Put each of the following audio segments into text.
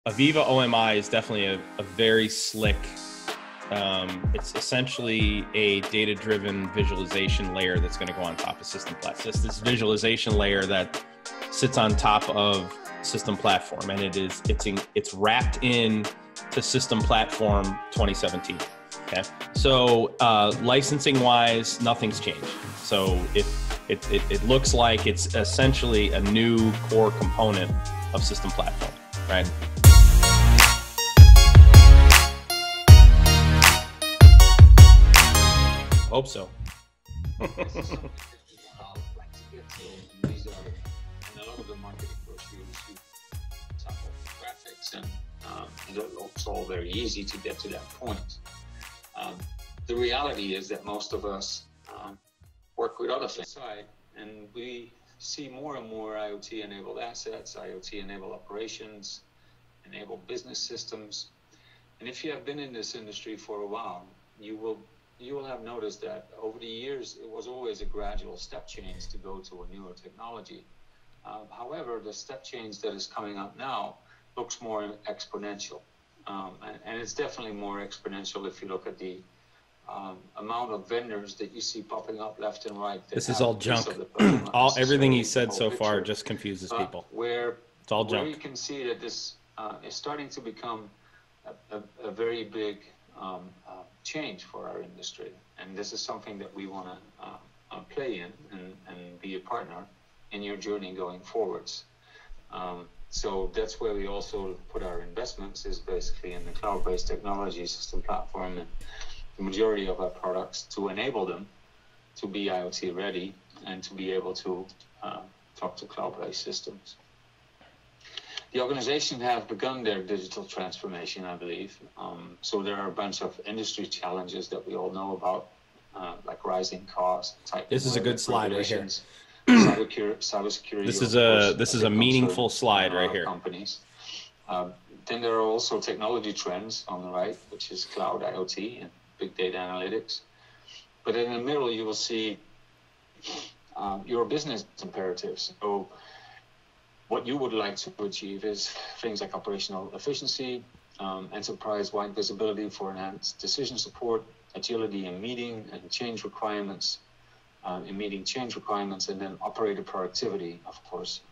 AVEVA OMI is definitely a very slick, it's essentially a data-driven visualization layer that's going to go on top of system platform. It's this visualization layer that sits on top of system platform, and it's wrapped in to system platform 2017. Okay, so licensing wise, nothing's changed. So it looks like it's essentially a new core component of system platform, right? Hope so. Like to get to, and these are, and a lot of the marketing brochures you tackle graphics, and it's all very easy to get to that point. The reality is that most of us work with other things, and we see more and more IoT-enabled assets, IoT-enabled operations, enabled business systems. And if you have been in this industry for a while, you will have noticed that over the years, it was always a gradual step change to go to a newer technology. However, the step change that is coming up now looks more exponential. And it's definitely more exponential if you look at the amount of vendors that you see popping up left and right. This is all junk. Everything he said so far just confuses people. It's all junk. Where you can see that this is starting to become a very big change for our industry, and this is something that we want to play in and be a partner in your journey going forwards. So that's where we also put our investments, is basically in the cloud-based technology system platform and the majority of our products to enable them to be IoT ready and to be able to talk to cloud-based systems. The organization have begun their digital transformation, I believe. So there are a bunch of industry challenges that we all know about, like rising costs. This is a good slide right here. Cybersecurity. This is a meaningful slide right here. Companies. Then there are also technology trends on the right, which is cloud IoT and big data analytics. But in the middle, you will see your business imperatives. So what you would like to achieve is things like operational efficiency, enterprise-wide visibility for enhanced decision support, agility in meeting and change requirements, and then operator productivity, of course.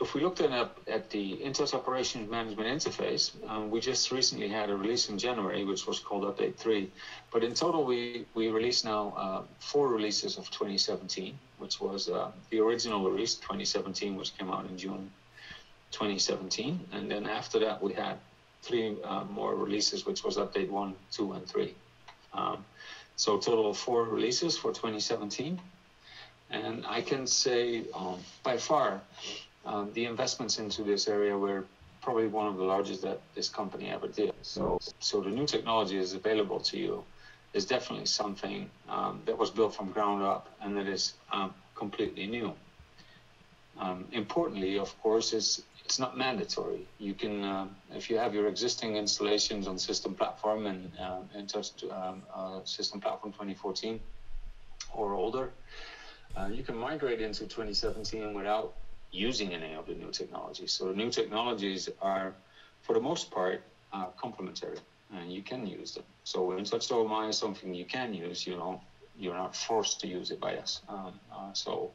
If we look then at the Intel's Operations Management Interface, we just recently had a release in January, which was called Update 3. But in total, we released now 4 releases of 2017, which was the original release, 2017, which came out in June 2017. And then after that, we had 3 more releases, which was Update 1, 2, and 3. So a total of 4 releases for 2017. And I can say by far, the investments into this area were probably one of the largest that this company ever did. So the new technology is available to you is definitely something that was built from ground up and that is completely new. Importantly, of course, it's not mandatory. You can, if you have your existing installations on System Platform and System Platform 2014 or older, you can migrate into 2017 without using any of the new technologies. So the new technologies are, for the most part, complementary, and you can use them. So Untouched OMI is something you can use. You're not forced to use it by us. So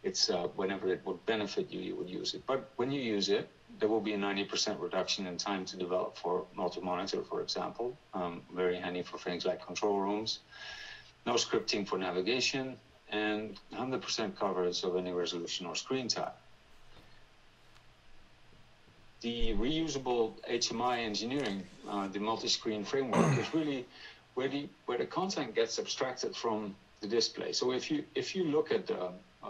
it's whenever it would benefit you, you would use it. But when you use it, there will be a 90% reduction in time to develop for multi-monitor, for example. Very handy for things like control rooms. No scripting for navigation, and 100% coverage of any resolution or screen type. The reusable HMI engineering, the multi-screen framework, is really where the content gets abstracted from the display. So if you look at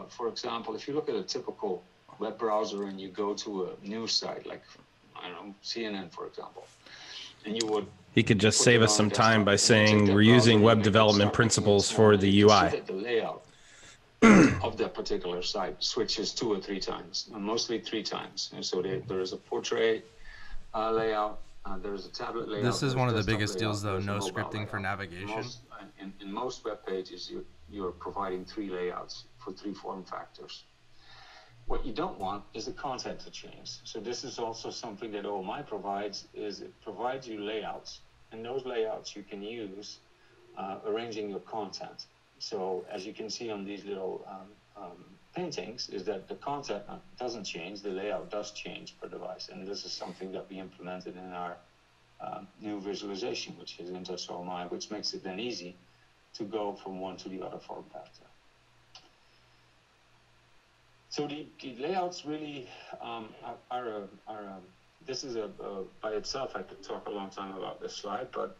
for example, if you look at a typical web browser and you go to a news site like, I don't know, CNN, for example, and you would. He could just save us some time by saying we're using web development principles for the UI. The layout of that particular site switches 2 or 3 times, and mostly 3 times. And so there is a portrait layout, there is a tablet layout. This is one of the biggest deals, though, no scripting for navigation. In most web pages, you're providing 3 layouts for 3 form factors. What you don't want is the content to change. So this is also something that OMI provides, is it provides you layouts, and those layouts you can use arranging your content. So as you can see on these little paintings, is that the content doesn't change, the layout does change per device. And this is something that we implemented in our new visualization, which is Intouch OMI, which makes it then easy to go from one to the other form factor. So the layouts really this is by itself, I could talk a long time about this slide, but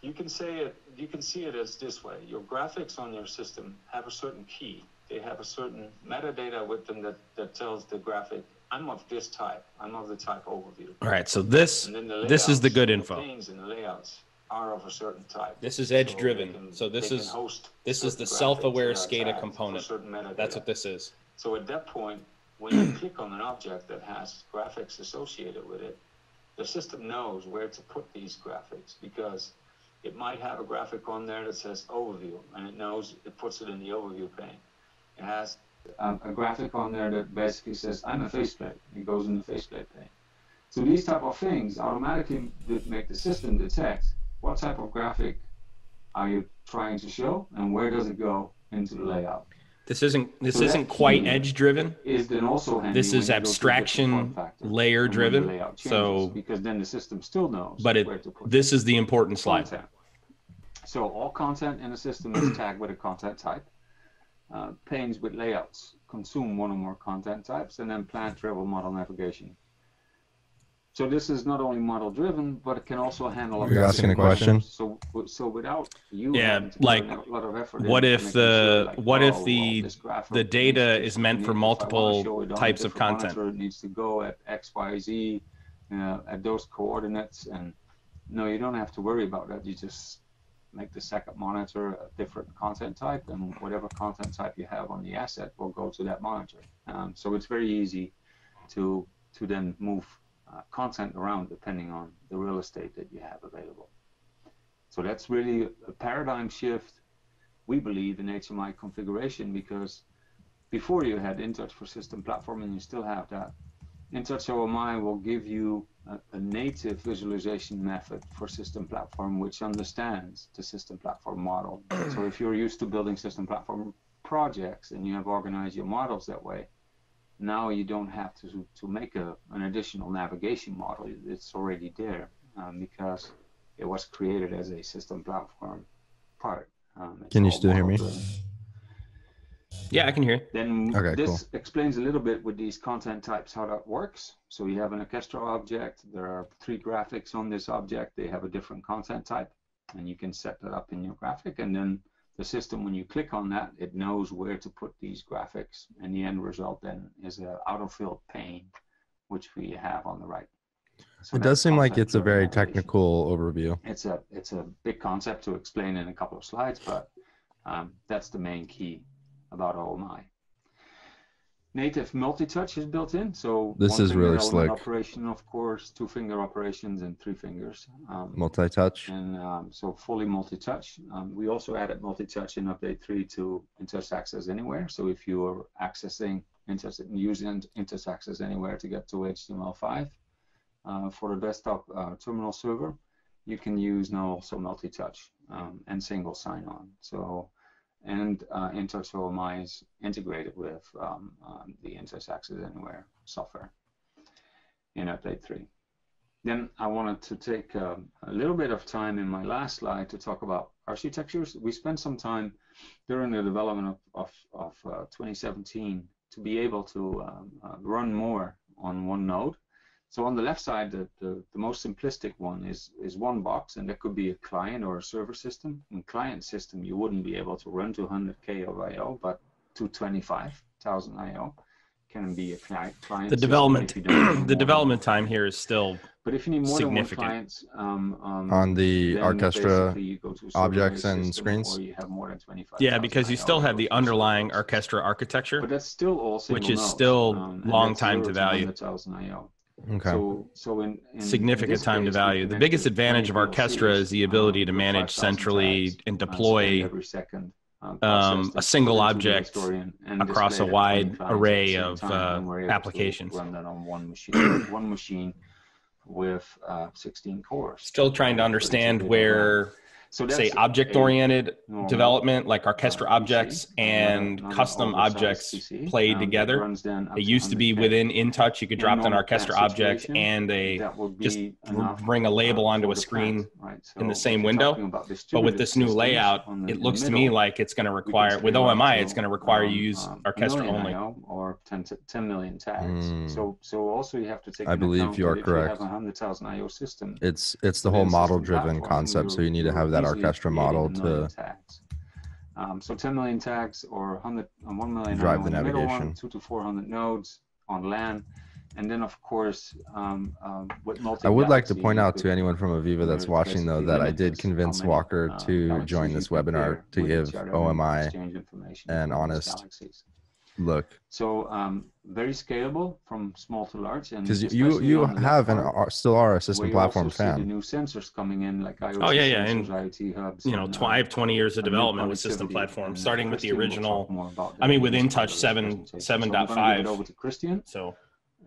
you can see it as this way. Your graphics on your system have a certain key. They have a certain metadata with them that tells the graphic, I'm of this type. I'm of the type overview. All right, so this is the good info. The panes and the layouts are of a certain type. This is edge driven. So this is the self-aware SCADA component. That's what this is. So at that point, when you click on an object that has graphics associated with it, the system knows where to put these graphics, because it might have a graphic on there that says overview, and it puts it in the overview pane. It has a graphic on there that basically says, I'm a faceplate. It goes in the faceplate pane. So these type of things automatically make the system detect what type of graphic are you trying to show and where does it go into the layout. This isn't quite edge driven. Is then also handy. This is abstraction layer driven. So because then the system still knows. But this is the important slide. Content. So all content in the system is tagged with a content type. Panes with layouts consume one or more content types, and then plant travel model navigation. So this is not only model driven, but it can also handle. You're asking a question. So without you, like, a lot of effort. What if the data is meant for multiple types of content? It needs to go at X, Y, Z, at those coordinates, and no, you don't have to worry about that. You just make the second monitor a different content type, and whatever content type you have on the asset will go to that monitor. So it's very easy to then move content around depending on the real estate that you have available. So that's really a paradigm shift, we believe, in HMI configuration, because before you had Intouch for System Platform, and you still have that, Intouch OMI will give you a native visualization method for System Platform which understands the System Platform model. So if you're used to building System Platform projects and you have organized your models that way, now you don't have to make an additional navigation model. It's already there because it was created as a System Platform part. Can you still hear me? Yeah, I can hear. Then this explains a little bit with these content types how that works. So you have an orchestra object. There are 3 graphics on this object. They have a different content type, and you can set that up in your graphic. And then the system, when you click on that, it knows where to put these graphics, and the end result then is an auto-filled pane, which we have on the right. So it does seem like it's a very technical overview. It's a big concept to explain in a couple of slides, but that's the main key about OMI. Native multi-touch is built in, so this is really slick. Operation, of course, 2-finger operations and 3 fingers. Multi-touch. And so fully multi-touch. We also added multi-touch in update 3 to Intouch Access Anywhere. So if you are accessing using Intouch Access Anywhere to get to HTML5 for the desktop terminal server, you can use now also multi-touch and single sign-on. So. And Intouch OMI is integrated with the Intouch Access Anywhere software in update 3. Then I wanted to take a little bit of time in my last slide to talk about architectures. We spent some time during the development of 2017 to be able to run more on one node. So on the left side, the most simplistic one is one box, and that could be a client or a server system. In client system, you wouldn't be able to run to 100K of I/O, but 225,000 I/O can be a client. The development time here is still but if you need more significant. than one client, on the orchestra you go to objects and screens, or you have more than 25. Yeah, because you still have the underlying orchestra architecture, but that's still all which is nodes, still long time to value. 100,000 I/O. Okay. So in significant time to value. The biggest advantage of orchestra is the ability to manage centrally and deploy every second a single object across a wide array of applications. Run that on one machine with 16 cores. Still trying to understand where, say, object-oriented development, like orchestra objects and custom objects play together. They used to be within InTouch. You could drop an orchestra object and just bring a label onto a screen in the same window. But with this new layout, it looks to me like it's going to require, with OMI, it's going to require you use orchestra only. Or 10 million tags. So also you have to take. I believe you are correct. If you have a 100,000 IO system, it's the whole model-driven concept. So you need to have that orchestra model to so 10 million tags or 1 million drive the navigation. 200 to 400 nodes on LAN, and then of course with I would like to point out to anyone from AVEVA that's watching though that I did convince Walker to join this webinar to give OMI an honest look. So very scalable from small to large, and because you have and still are a system platform fan. The new sensors coming in like IoT and IoT hubs. You know, I have 20 years of development with system platforms, starting with the original. I mean, with InTouch 7.5. Over to Christian. So,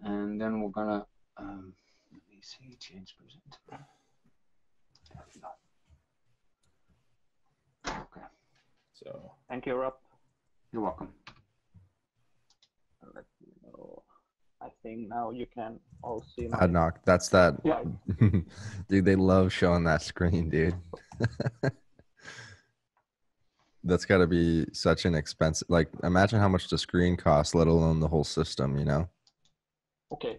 and then we're gonna let me see, change presenter. Okay. So thank you, Rob. You're welcome. Let me know. I think now you can all see. Adnock, that's that. Yeah. Dude, they love showing that screen, dude. That's got to be such an expensive. Like, imagine how much the screen costs, let alone the whole system. You know. Okay.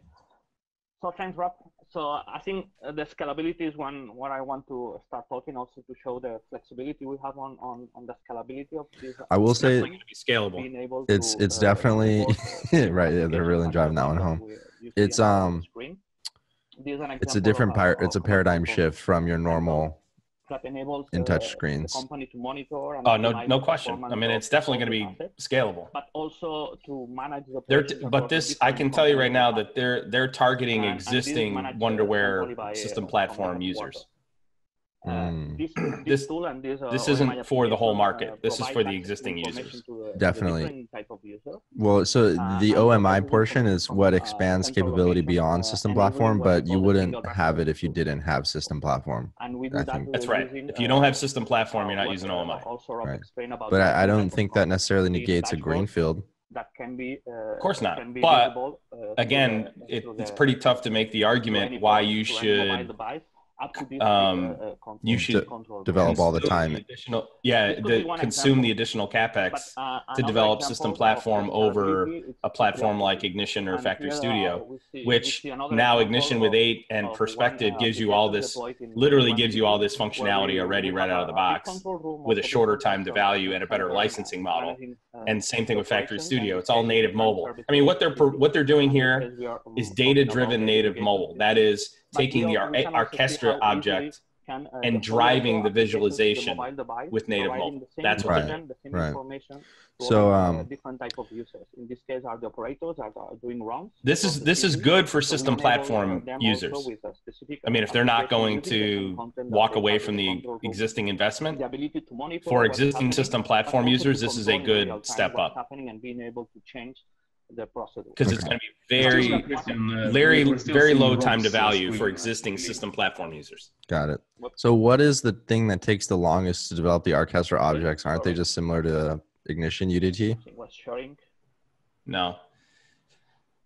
So thanks, Rob. So I think the scalability is one where I want to start talking, also to show the flexibility we have on the scalability of this. I will say be scalable. It's definitely right. Yeah, they're really driving that one home. It's a different it's a paradigm shift from your normal that enables InTouch screens. the company to monitor and no question. I mean, it's definitely going to be scalable. But also to manage the. But this, I can tell you right now that they're targeting existing Wonderware system platform users. This tool and this isn't for the whole market. This is for the existing users. Definitely. Well, so the OMI portion is what expands capability beyond system platform, but you wouldn't have it if you didn't have system platform. That's right. If you don't have system platform, you're not using OMI. Right. But I don't think that necessarily negates a greenfield. That can be, of course not. But again, it's pretty tough to make the argument why you should. You should develop all the time. Consume the additional capex to develop system platform over a platform like Ignition or Factory Studio, which now Ignition with 8 and Perspective gives you all this, literally gives you all this functionality already right out of the box with a shorter time to value and a better licensing model. And same thing with Factory Studio. It's all native mobile. I mean, what they're doing here is data-driven native mobile. That is taking the orchestra object and driving the visualization with native mobile. That's what they're doing. Right. So different type of users. In this case, are the operators are doing wrong. This is good for system platform users. I mean, if they're not going to walk away from the existing investment, for existing system platform users, this is a good step up. Because it's going to be very low time to value for existing system platform users. Got it. So what is the thing that takes the longest to develop the orchestra objects? Aren't they just similar to Ignition UDT? No.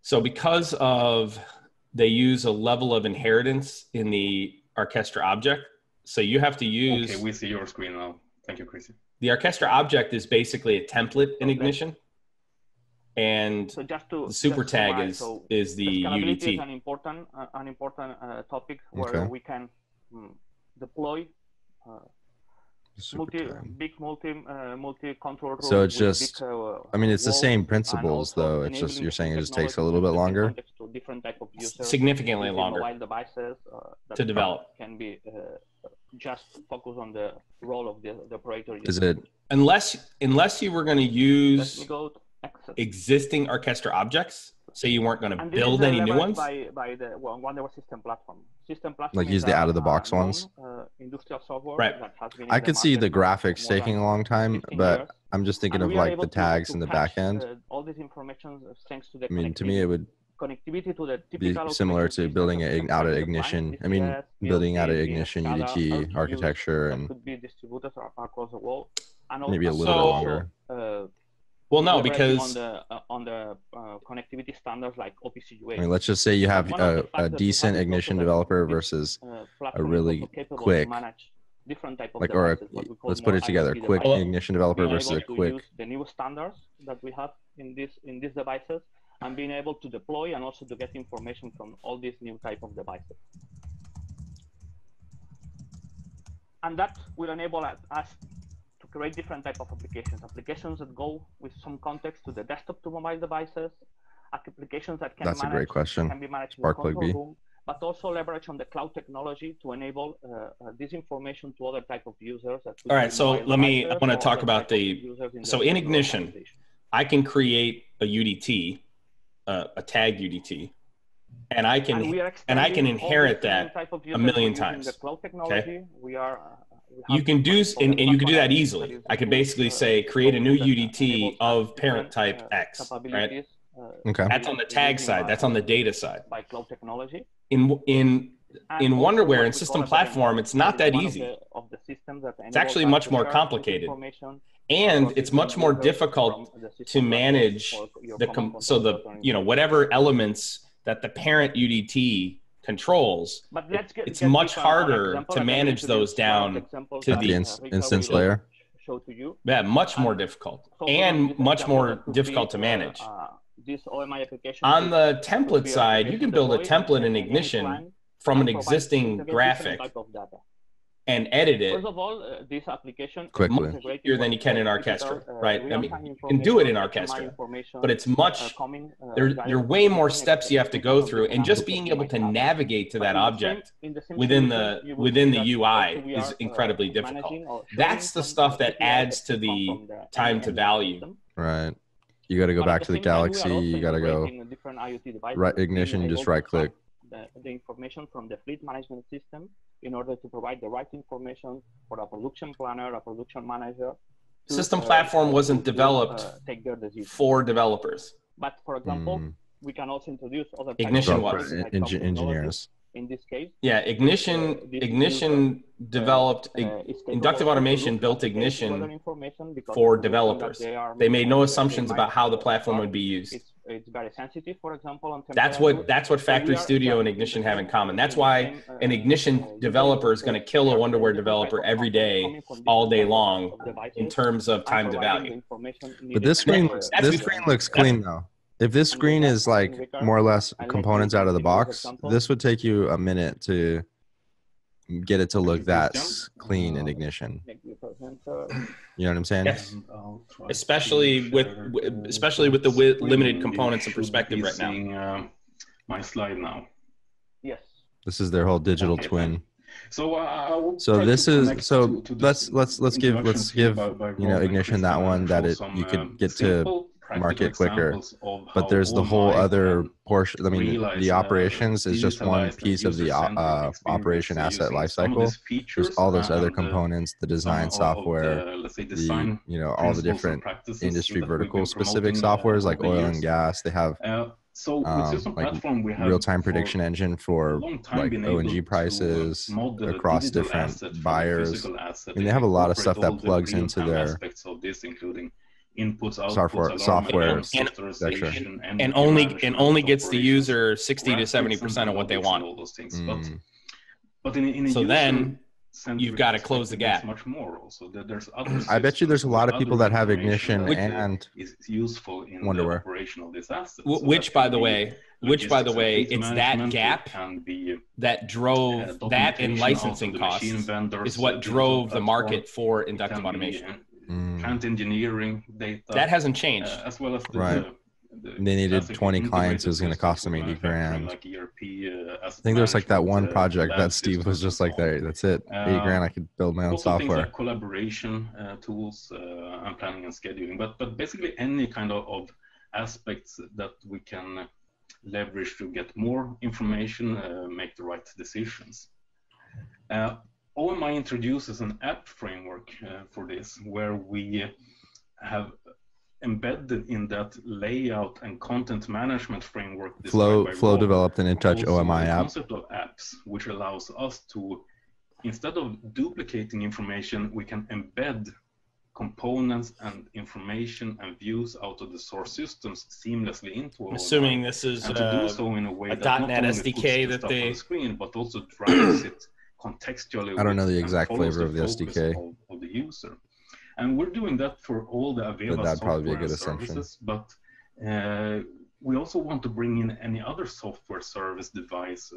So because of they use a level of inheritance in the orchestra object, so you have to use. Okay, we see your screen now. Thank you, Chrissy. The orchestra object is basically a template in Ignition. And so the super tag is the UDT. Is an important topic where we can deploy multi-control. So it's just, I mean, it's the same principles though. It's just, you're saying it just takes a little bit longer? Significantly longer to develop. Can be just focus on the role of the operator. Is it? Unless you were going to use existing orchestra objects, So you weren't going to And this build is any new ones? by the Wonderware system platform. System platform Like use the out-of-the-box ones? Industrial software Right. that has been I in could the see the market for graphics more taking than a long time, 15 but years. I'm just thinking And of we are like able the tags to in the catch, back end. all this information thanks to the I mean, to me, it would connectivity to the be typical similar automation to building systems it that out of manage the plant, ignition. I mean, DCS, building out of PLC, ignition SCADA, UDT RTUs architecture that and could be distributed across the world, and maybe a also, little bit longer. Well, no, leveraging because on the connectivity standards like OPC-UA. I mean, let's just say you have One of the a facts that we decent have is ignition also that developer this, versus a platform is really also capable quick, to manage different type of like, or a, devices, what we call let's put more it together, IoT quick devices. ignition developer Being versus able a to quick. use the new standards that we have in these devices, and being able to deploy and also to get information from all these new type of devices. And that will enable us to create different type of applications that go with some context to the desktop to mobile devices, applications that can That's a great question. can be managed in the Spark plug control B. room, but also leverage on the cloud technology to enable this information to other type of users. That all right, so let me, I want to talk about so in ignition, I can create a UDT, a tag UDT, and I can inherit that a million times. Okay. You can do, and you can do that easily. I can basically say, create a new UDT of parent type X, right? Okay. That's on the tag side. That's on the data side. By cloud technology. In Wonderware and system platform, it's not that easy. It's actually much more complicated, and it's much more difficult to manage whatever elements that the parent UDT controls. It's much harder to manage those down to the instance layer. Yeah, much more difficult and much more difficult to manage. This OMI application on the template side, you can build a template in Ignition from an existing graphic and edit it. First of all, this application quickly much easier than you can in Orchestra, right? I mean, you can do it in Orchestra, but it's much, there are way more steps you have to go through, and just being able to navigate to that object within the UI is incredibly difficult. That's the stuff that adds to the time to value. Right. You got to go back to the Galaxy. You got to go right ignition, just right click. The information from the fleet management system in order to provide the right information for a production planner, a production manager. System platform wasn't developed for developers. But for example, we can also introduce other Ignition was engineers. In this case, yeah, Ignition developed inductive automation built Ignition for developers. They made no assumptions about how the platform would be used. It's very sensitive, for example, on that's what Factory Studio and Ignition have in common. That's why an Ignition developer is going to kill a Wonderware developer every day, all day long, in terms of time to value. But this screen looks clean though. If this screen is like more or less components out of the box, this would take you a minute to get it to look that clean in Ignition. You know what I'm saying? Yes. Especially with the limited components and perspective right now. My slide now. Yes. This is their whole digital twin. So this is so let's give Ignition that one that you could get to market quicker, but there's the whole other portion. I mean, the operations is just one piece of the operation asset lifecycle. There's all those other components, the design software, all the different industry vertical specific softwares like oil and gas. They have like real-time prediction engine for like O&G prices across different buyers. I mean, they have a lot of stuff that plugs into their inputs, software and only gets the user 60 to 70% of what they want. But so then you've got to close the gap. Much more also. There's other I bet you there's a lot of people that have Ignition and is useful in Wonderware. the operation of this asset. Which by the way, it's that gap that drove that in licensing costs is what drove the market for inductive automation. Plant engineering data that hasn't changed, as well as they needed 20 clients. It was going to cost them 80 grand. Like ERP, I think there's like that one project that Steve was just like, that's it, 80 grand. I could build my own software. Like collaboration tools and planning and scheduling, but basically any kind of aspects that we can leverage to get more information, make the right decisions. OMI introduces an app framework for this, where we have embedded in that layout and content management framework. Flow developed an InTouch OMI app. Concept of apps, which allows us to, instead of duplicating information, we can embed components and information and views out of the source systems seamlessly into I'm assuming this is and to do so in a way that not .NET only SDK puts the that they stuff on the screen, but also drives it contextually. I don't know the exact flavor of the SDK of the user, and we're doing that for all the AVEVA software and services. But we also want to bring in any other software service device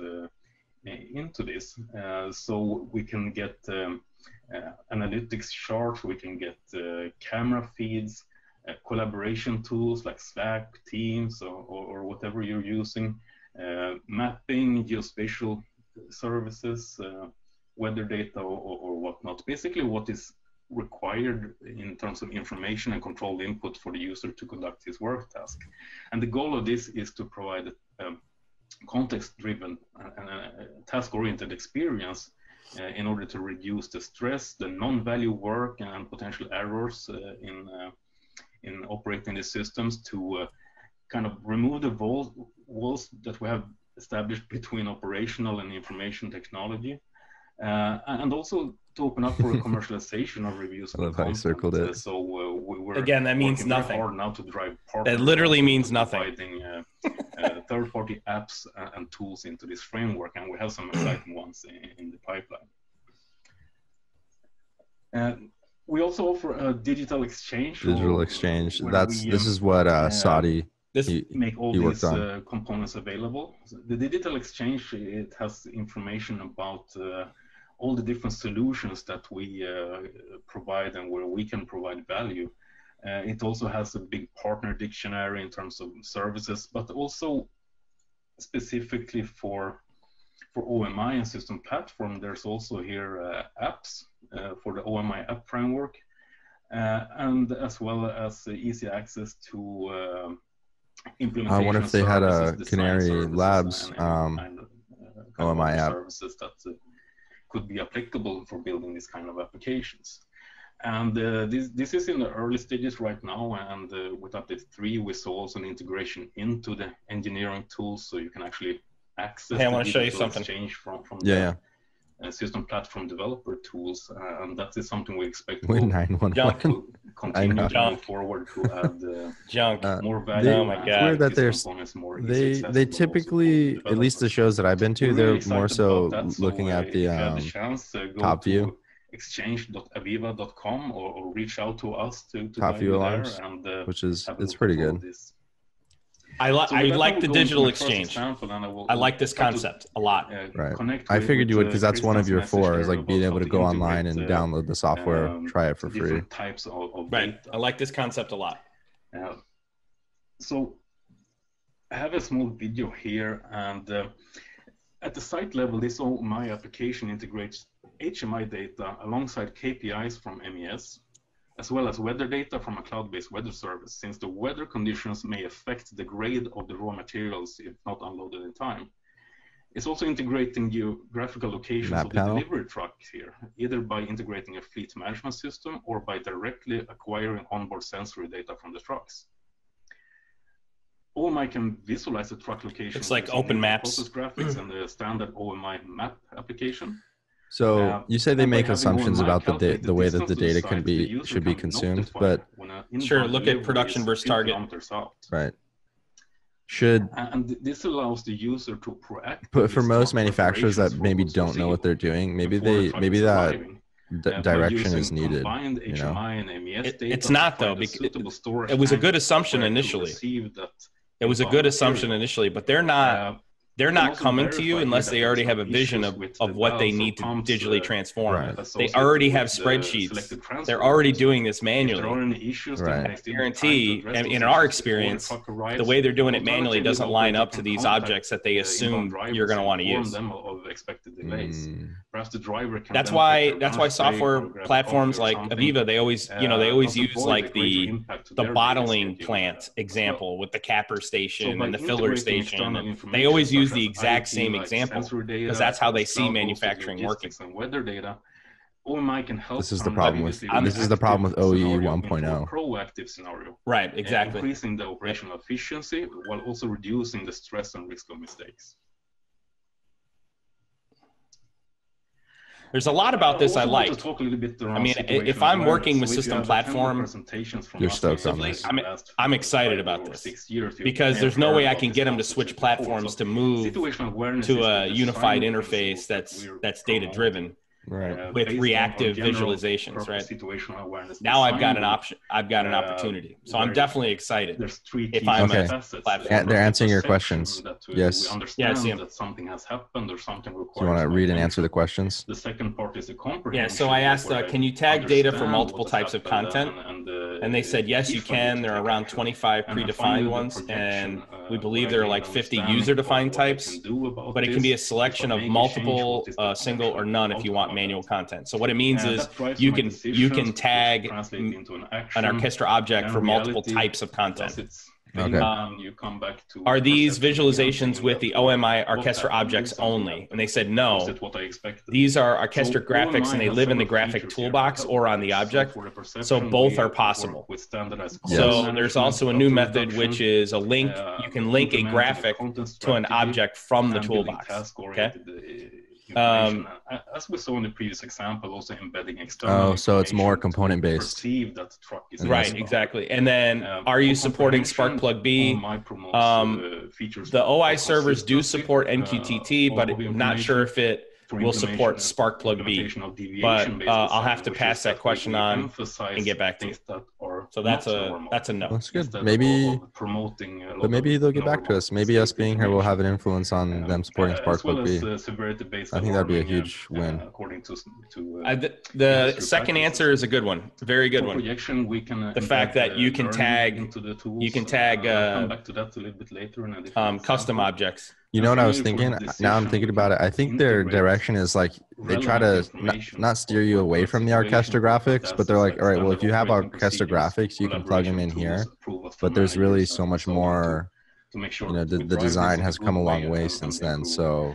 into this, so we can get analytics charts, we can get camera feeds, collaboration tools like Slack, Teams, or whatever you're using, mapping, geospatial services, weather data, or whatnot. Basically, what is required in terms of information and controlled input for the user to conduct his work task. And the goal of this is to provide context-driven and task-oriented experience in order to reduce the stress, the non-value work, and potential errors in operating the systems, to kind of remove the walls that we have established between operational and information technology, and also to open up for a commercialization of reviews. I love how you circled it. So we're again, that means nothing. hard now to drive that literally means nothing. Providing third-party apps and tools into this framework, and we have some exciting ones in the pipeline. We also offer a digital exchange. This is what Saudi make all he these on. Components available. So the digital exchange, it has information about all the different solutions that we provide and where we can provide value. It also has a big partner dictionary in terms of services, but also specifically for OMI and system platform, there's also here apps for the OMI app framework, and as well as easy access to implementation. I wonder if they had a Canary Labs OMI app. Services that could be applicable for building these kind of applications. And this is in the early stages right now, and with update 3 we saw also an integration into the engineering tools, so you can actually access I want to show you something. Exchange from the system platform developer tools, and that is something we expect to continue to move forward to add more value. Oh my God. It's weird that they typically, at least the shows that I've been to, they're more so looking at the top view. Exchange.aveva.com or reach out to us to top view alarms, which is it's pretty good. I like the digital exchange. I like this concept a lot. Right. I figured you would, because that's one of your 4 is like being able to go online and download the software, try it for free. Types of right. I like this concept a lot. So I have a small video here, and at the site level, this OMI application integrates HMI data alongside KPIs from MES, as well as weather data from a cloud-based weather service, since the weather conditions may affect the grade of the raw materials if not unloaded in time. It's also integrating geographical locations of the delivery trucks here, either by integrating a fleet management system or by directly acquiring onboard sensory data from the trucks. OMI can visualize the truck location. It's like open maps. Process graphics and the standard OMI map application. So you say they make assumptions about the way that the data should be consumed, but sure, look at production versus target. Right. And this allows the user to proactively. But for most manufacturers that maybe don't know what they're doing, maybe that direction is needed. You know? It's not though, because it was a good assumption initially. It was a good assumption initially, but they're not coming to you unless they already have a vision of what they need to digitally transform. Right. They already have spreadsheets. They're already doing this manually. Right. I guarantee, and in our experience, the way they're doing it manually doesn't line up to these objects that they assume you're going to want to use. delays. Perhaps the driver can. That's why software platforms like AVEVA, they always use like the bottling plant example with the capper station and the filler station, and they always use the exact same example because that's how they see manufacturing working. And weather data. OMI can help. This is the problem with OE 1.0. Proactive scenario. Right, exactly. Increasing the operational efficiency while also reducing the stress and risk of mistakes. There's a lot about this I like. I mean, if I'm working with system platform, you're stoked on this. I'm excited about this because there's no way I can get them to switch platforms to move to a unified interface that's data driven. Right. With reactive visualizations, right? Now I've got an option. I've got an opportunity. So I'm definitely excited. If I'm a platform. They're answering your questions. Yes. Yeah, I see them. That something has happened or something requires. Do you want to read and answer the questions? The second part is the comprehension. Yeah. So I asked, can you tag data for multiple types of content? And they said, yes, you can. There are around 25 predefined ones, and we believe there are like 50 user-defined types. But it can be a selection of multiple, single, or none if you want manual content. So what it means is you can tag an orchestra object for multiple types of content. Okay. You come back to are these visualizations with the OMI orchestra objects only? And they said no. These are orchestra graphics and they live in the graphic toolbox or on the object. So both are possible. Yes. So there's also a new method which is a link. You can link a graphic to an object from the toolbox. Okay. As we saw in the previous example, also embedding external. Oh, so it's more component based. That truck is right, exactly. And then, are you supporting Sparkplug B? The OI servers do support NQTT, but I'm not sure if it will support Sparkplug B. But I'll have to pass that question on and get back to you. So that's a no. That's good. Maybe, but maybe they'll get back to us. Maybe us being here will have an influence on them supporting Sparkplug B. I think that'd be a huge win. The second answer is a good one, a very good one. The fact that you can tag custom objects. You know what I was thinking? Now I'm thinking about it. I think their direction is like they try to not steer you away from the orchestra graphics, but they're like, all right, well, if you have orchestra graphics, you can plug them in here. But there's really so much more. You know, the design has come a long way since then. So,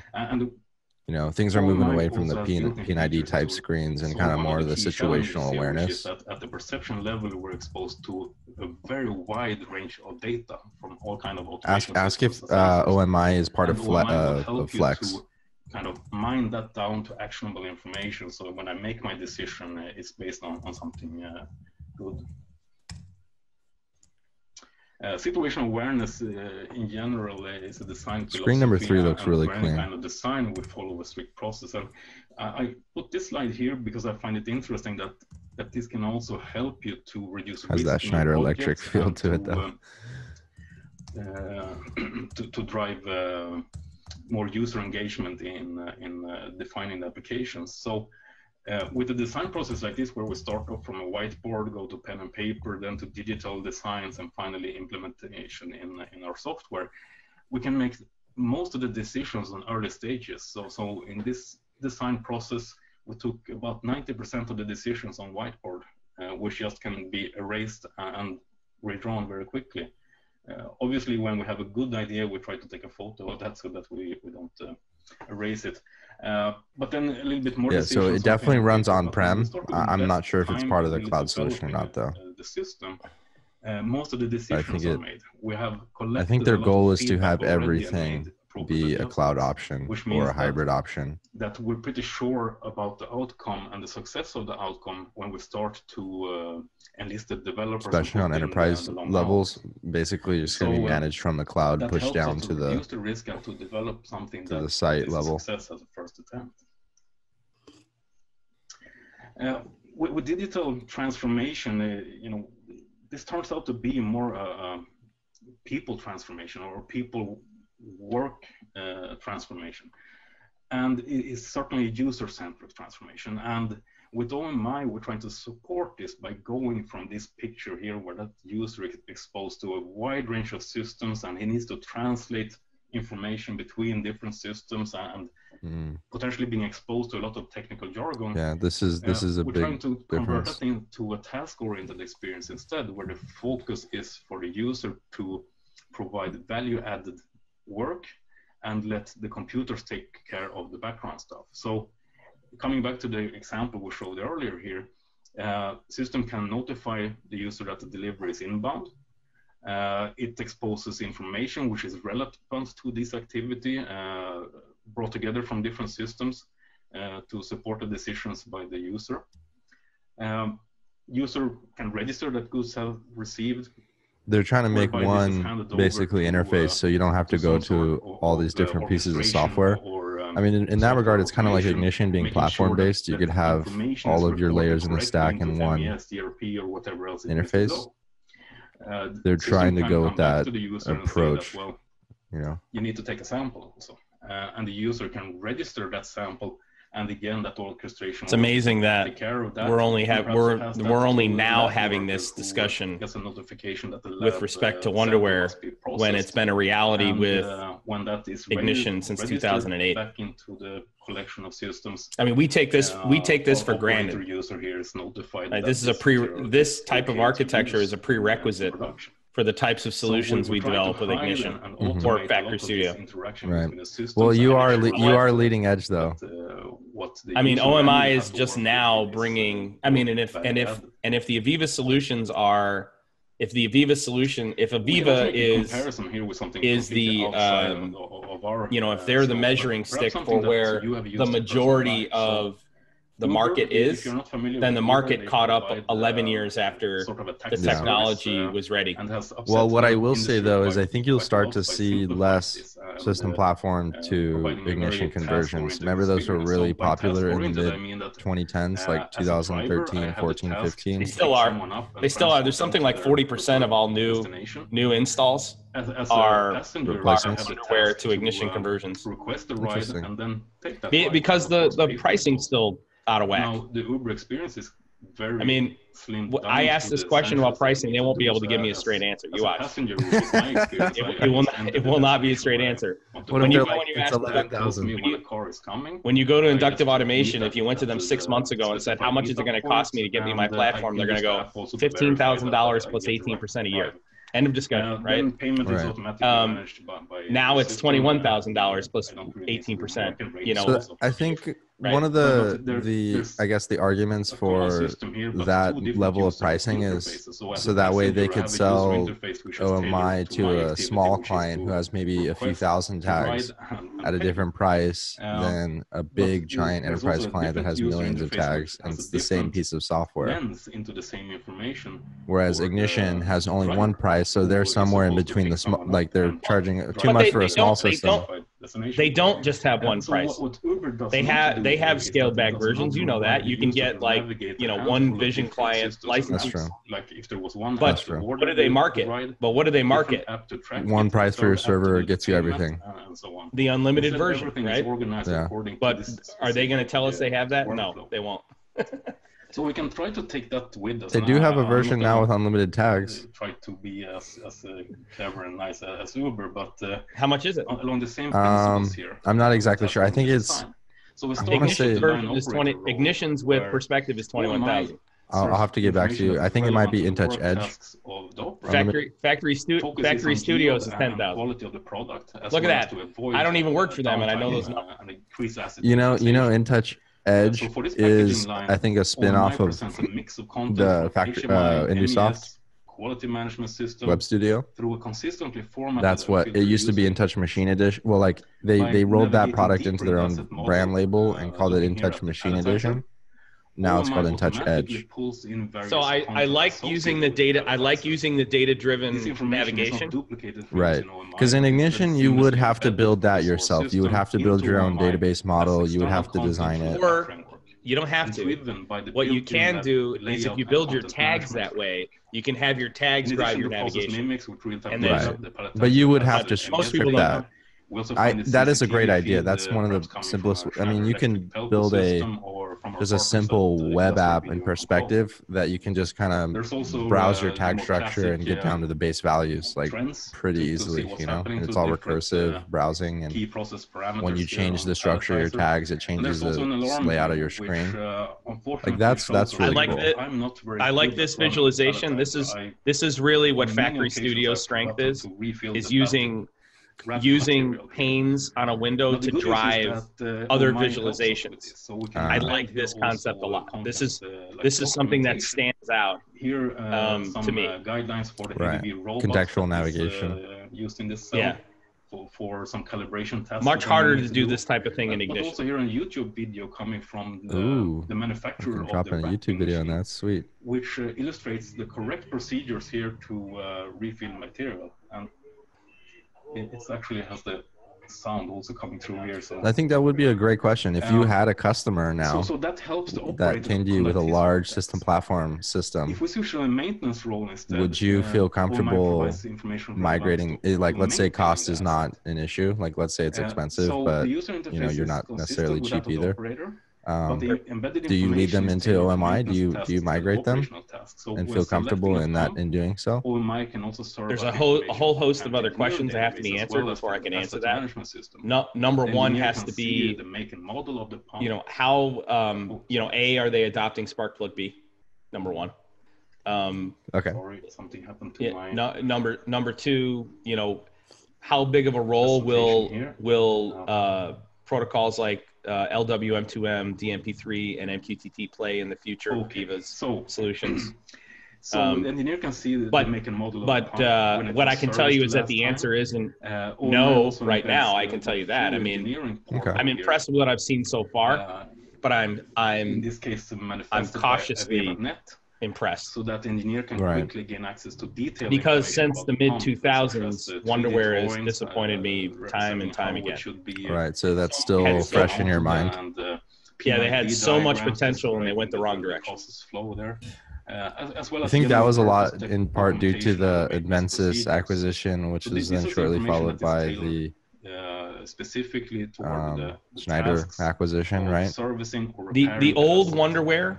you know, things are moving away from the PNID type screens and kind of more of the situational awareness. At the perception level, we're exposed to a very wide range of data from all kind of automation. Ask if OMI is part of Flex. Kind of mine that down to actionable information. So when I make my decision, it's based on something good. Situational awareness in general is a design philosophy. Screen number 3 looks really clean. Kind of design we follow a strict process. And I put this slide here because I find it interesting that this can also help you to reduce risk. Has that Schneider Electric feel to it though? To drive more user engagement in defining the applications. So with a design process like this, where we start off from a whiteboard, go to pen and paper, then to digital designs, and finally implementation in our software, we can make most of the decisions on early stages. So in this design process, we took about 90% of the decisions on whiteboard, which just can be erased and redrawn very quickly. Obviously, when we have a good idea, we try to take a photo of that so that we don't erase it. But then a little bit more. Yeah, so it definitely runs on-prem. I'm not sure if it's part of the cloud solution or not, though. The system, most of the decisions are made. We have I think their goal is to have everything be a cloud option or a hybrid option. That we're pretty sure about the outcome and the success of the outcome when we start to enlist the developers. Especially on enterprise levels, basically it's going to be managed from the cloud, pushed down to the risk and to develop something to the site level. Success as a first attempt. With digital transformation, you know, this turns out to be more people transformation or people work transformation, and it is certainly a user-centric transformation. And with OMI, we're trying to support this by going from this picture here, where that user is exposed to a wide range of systems, and he needs to translate information between different systems and potentially being exposed to a lot of technical jargon. Yeah, this is a we're big trying to convert difference. that into a task-oriented experience instead, where the focus is for the user to provide value-added work and let the computers take care of the background stuff. So coming back to the example we showed earlier here, system can notify the user that the delivery is inbound. It exposes information which is relevant to this activity, brought together from different systems to support the decisions by the user. User can register that goods have received. They're trying to make one basically interface, so you don't have to go to all these different pieces of software. I mean, in that regard, it's kind of like Ignition being platform-based. You could have all of your layers in the stack in one interface. They're trying to go with that approach. Well, you know, you need to take a sample also, and the user can register that sample. And again, that orchestration. It's amazing that we're only now having this discussion with respect to Wonderware when it's been a reality with Ignition since 2008. Back into the collection of systems. I mean, we take this for granted. User here is notified this type of architecture is a prerequisite for the types of solutions we develop with Ignition or Factory Studio. Right. Well, you are leading edge though. I mean, OMI is just now bringing. I mean, and if the AVEVA solutions are, if AVEVA is the you know, if they're the measuring stick for where the majority of the market is, then the market caught up 11 years after the technology was ready. Well, what I will say though is I think you'll start to see less system platform to Ignition conversions. Remember those were really popular in the mid-2010s, like 2013, 14, 15? They still are. They still are. There's something like 40% of all new installs are Wonderware to Ignition conversions. Because the pricing's still out of whack. Now, the Uber experience is very. I mean, I asked this question about pricing. They won't be able to give me a straight answer. You watch. It will not be a straight answer. When you go to inductive automation, if you went to them 6 months ago and said, how much is it going to cost me to get me my platform? They're going to go $15,000 plus 18% a year. End of discussion, right? Now it's $21,000 plus 18%. You know, so I think one of the I guess the arguments for that level of pricing is so that way they could sell OMI to a small client who has maybe a few thousand tags at a different price than a big giant enterprise client that has millions of tags, and it's the same piece of software. Whereas Ignition has only one price, so they're somewhere in between the small, like they're charging too much for a small system. They don't just if one price. They have scaled back versions. You know that. You can get like, you know, one Vision client license. That's true. Like if there was one. But what do they market? But what do they market? One price for your server gets you everything. The unlimited version, right? Yeah. But are they going to tell us they have that? No, they won't. So we can try to take that with us. They do have a version now with unlimited tags. Try to be as clever and nice as Uber, but how much is it? Along the same principles here. I'm not exactly sure. I think it's. So Ignition's version is 20. Ignition's with perspective is 21,000. I'll have to get back to you. I think it might be InTouch Edge. Factory Studios is 10,000. Look at that. I don't even work for them, and I know those numbers. You know, InTouch Edge is, I think, a spin-off of the InduSoft quality management system Web Studio. Through a consistently formatted. That's what it used to be. InTouch Machine Edition. Well, like they rolled that product into their own brand label and called it InTouch Machine Edition. Now it's called InTouch Edge. So I like using the data. I like using the data-driven navigation. Right. Because in Ignition, you would have to build that yourself. You would have to build your own database model. You would have to design it. Or you don't have to. What you can do is if you build your tags that way, you can have your tags drive your navigation. And then, but you would have to script that. That is a great idea. That's one of the simplest. I mean, you can build a just a simple web app in perspective that you can just kind of browse your tag structure and get down to the base values like pretty easily, you know, and it's all recursive browsing, and when you change the structure of your tags, it changes the layout of your screen. Like that's really cool. I like this visualization. This is really what Factory Studio's strength is using panes on a window to drive other visualizations. I like this concept a lot. This is something that stands out to me. Right. Contextual navigation. Used in this cell for some calibration tests. Much harder to do this type of thing in Ignition. Also here a YouTube video coming from the manufacturer of the a YouTube video on that. Sweet. Which illustrates the correct procedures here to refill material, and it actually has the sound also coming through here. So I think that would be a great question. If you had a customer now so that helps that came to you with a large system platform system, if we switch to a maintenance role instead, would you feel comfortable migrating? Like, let's say cost is not an issue. Like, let's say it's expensive, but you know, you're not necessarily cheap either. Do you lead them into OMI? Do you migrate them and feel comfortable in doing so? There's a whole host of other questions that have to be answered before I can answer that. Number one has to be, you know, how you know, are they adopting Sparkplug B? Number one. Okay. Something happened to my... Number two, you know, how big of a role will protocols like LWM2M, DMP3, and MQTT play in the future of AVEVA's solutions? So the engineer can see the make and model. But what I can tell you is that the answer isn't no right now. I can tell you that. I mean, I'm impressed with what I've seen so far, but I'm in this case I'm cautiously impressed. So that the engineer can quickly gain access to detail. Because since the mid-2000s, Wonderware has disappointed me time and time again. Right, so that's still fresh in your mind. Yeah, they had so much potential and they went the wrong direction. I think that was a lot in part due to the Advensis acquisition, which was then shortly followed by the specifically toward the Schneider acquisition, right? The old Wonderware,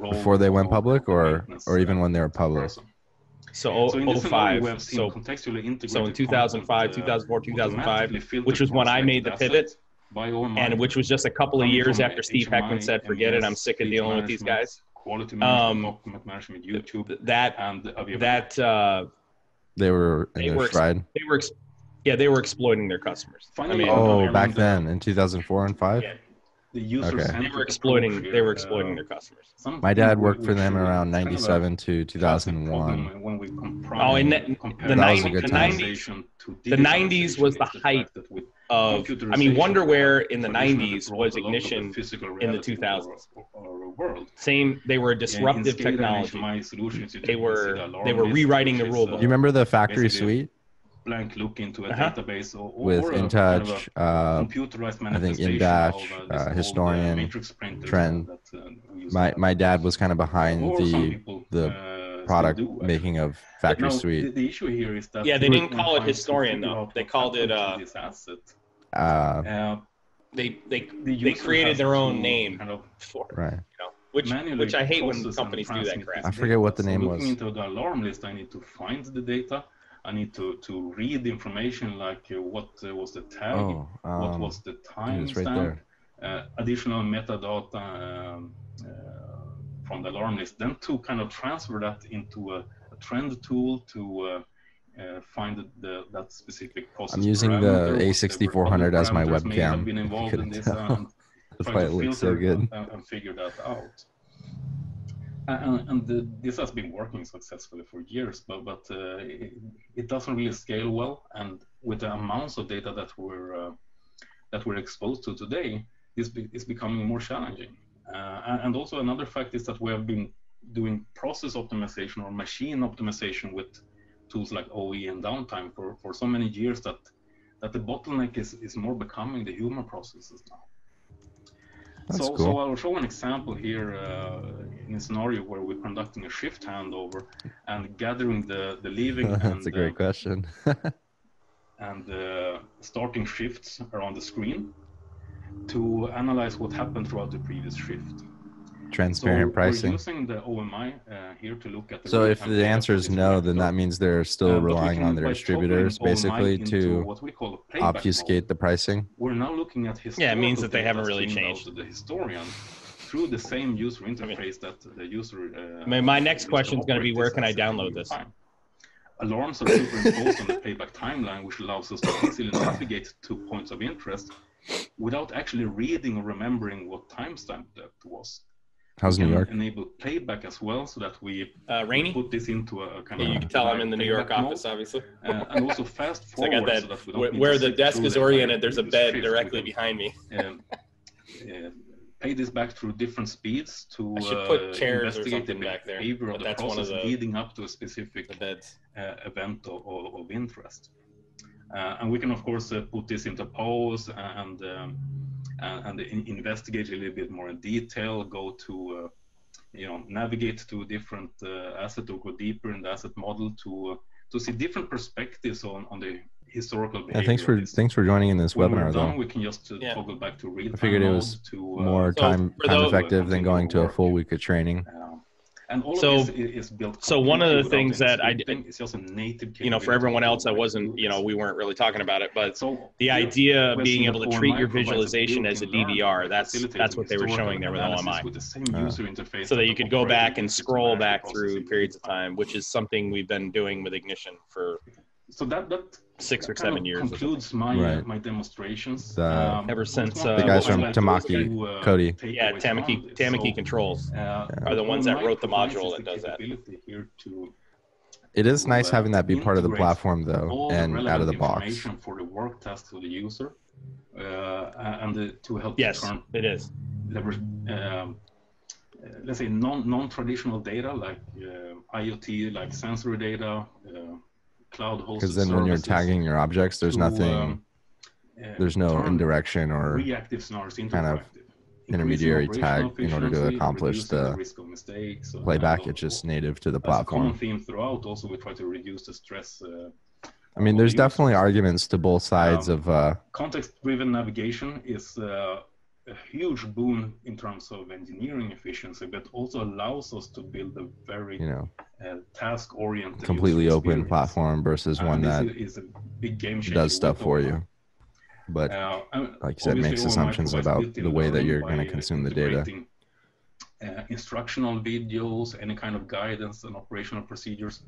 before they went public, or even when they were public. So 05, so in 2005, 2004, 2005, which was when I made the pivot, and which was just a couple of years after Steve Heckman said, "Forget it, I'm sick of dealing with these guys." Quality management, document management, YouTube, they were in their stride. They were exploiting their customers. Finally, back then in 2004 and 5. Yeah. The users they were exploiting their customers. My dad worked for them around 97 to 2001. When we the 90s was the height of, I mean, Wonderware in the 90s was Ignition in the 2000s. They were a disruptive technology. They were rewriting the rule book. Do you remember the factory suite? Blank look into a database with InTouch, I think InDash, Historian, Trend. My dad was kind of behind the product making of factory suite. The issue here is that they didn't call it Historian though. They called it they created their own name for it, right? You know, which I hate when companies do that crap. I forget what the name was. Looking into the alarm list, I need to find the data. I need to read the information, like what was the tag, what was the timestamp, additional metadata from the alarm list, then to kind of transfer that into a trend tool to find that specific process. I'm using the A6400 as my webcam. That's why it looks so good. And figure that out. This has been working successfully for years, but it doesn't really scale well. And with the amounts of data that we're exposed to today, it's becoming more challenging. And also another fact is that we have been doing process optimization or machine optimization with tools like OE and downtime for so many years that the bottleneck is more becoming the human processes now. That's cool. So I'll show an example here in a scenario where we're conducting a shift handover and gathering the leaving. That's a great question. And starting shifts are on the screen. to analyze what happened throughout the previous shift. Transparent pricing. We're using the OMI here to look at the. So if the answer is no, then that means they're still relying on their distributors basically to obfuscate the pricing. We're now looking at it means that they haven't really changed. The historian through the same user interface that the user. My next question is going to be, where can I download this? Alarms are superimposed on the playback timeline, which allows us to easily navigate to points of interest without actually reading or remembering what timestamp that was. How's New York? Enable playback as well, so that we rainy? Put this into a kind of. You can tell I'm in the New York office, obviously. And also fast forward. So I got that, so that where the desk is oriented, there's a bed directly behind me. Pay this back through different speeds to I should put chairs investigate or something the back there. behavior of the process leading up to a specific event of interest. And we can of course put this into pause and investigate a little bit more in detail. Go to navigate to different asset or go deeper in the asset model to see different perspectives on the historical behavior. Thanks for joining in this webinar though. We can just toggle back to real-time. I figured it was more time effective than going to a full week of training. And all of this is built. So one of the things that it's just a native, for everyone else that wasn't, we weren't really talking about it, but the idea of being able to treat your visualization as a DVR, that's what they were showing there with OMI. So that you could go back and scroll back through periods of time, which is something we've been doing with Ignition for that 6 or 7 years. Concludes my demonstrations. Ever since the guys from Tamaki, Cody. Yeah, Tamaki Controls are the ones that wrote the module that does that. It is nice having that be part of the platform though, and out of the box. For the work task of the user, and to help. Yes, it is. Let's say non-traditional data like IoT, like sensory data. Cloud hosted because then when you're tagging your objects, there's nothing, there's no indirection or kind of intermediary tag in order to accomplish the playback. It's just native to the platform. Theme throughout. Also, we try to reduce the stress. I mean, there's definitely arguments to both sides of. Context-driven navigation is a huge boon in terms of engineering efficiency, but also allows us to build a very task-oriented, completely open platform versus one that is a big game changer does stuff for you. But like you said, makes assumptions about the way that you're going to consume the data. Instructional videos, any kind of guidance and operational procedures,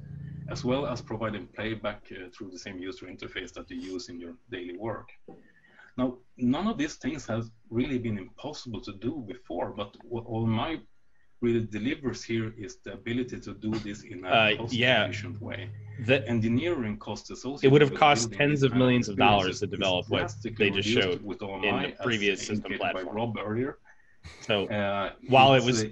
as well as providing playback through the same user interface that you use in your daily work. Now, none of these things has really been impossible to do before, but what OMI really delivers here is the ability to do this in a cost-efficient way. The engineering costs associated. It would have cost tens of millions of dollars to develop what they just showed with in the previous system platform. By Rob earlier. So while it was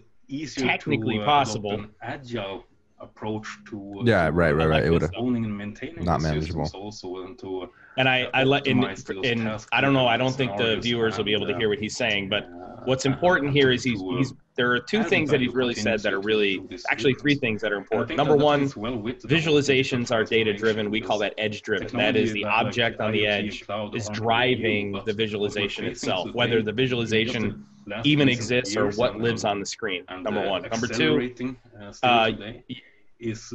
technically possible, an agile approach to right. It would have owning and maintaining not manageable. Also, and I don't know. I don't think the viewers will be able to hear what he's saying. But what's important here is there are two things that he's really said that are really actually three things that are important. Number one, visualizations are data driven. We call that edge driven. That is the object on the edge is driving the visualization itself, whether the visualization even exists or what lives on the screen. Number one. Number two,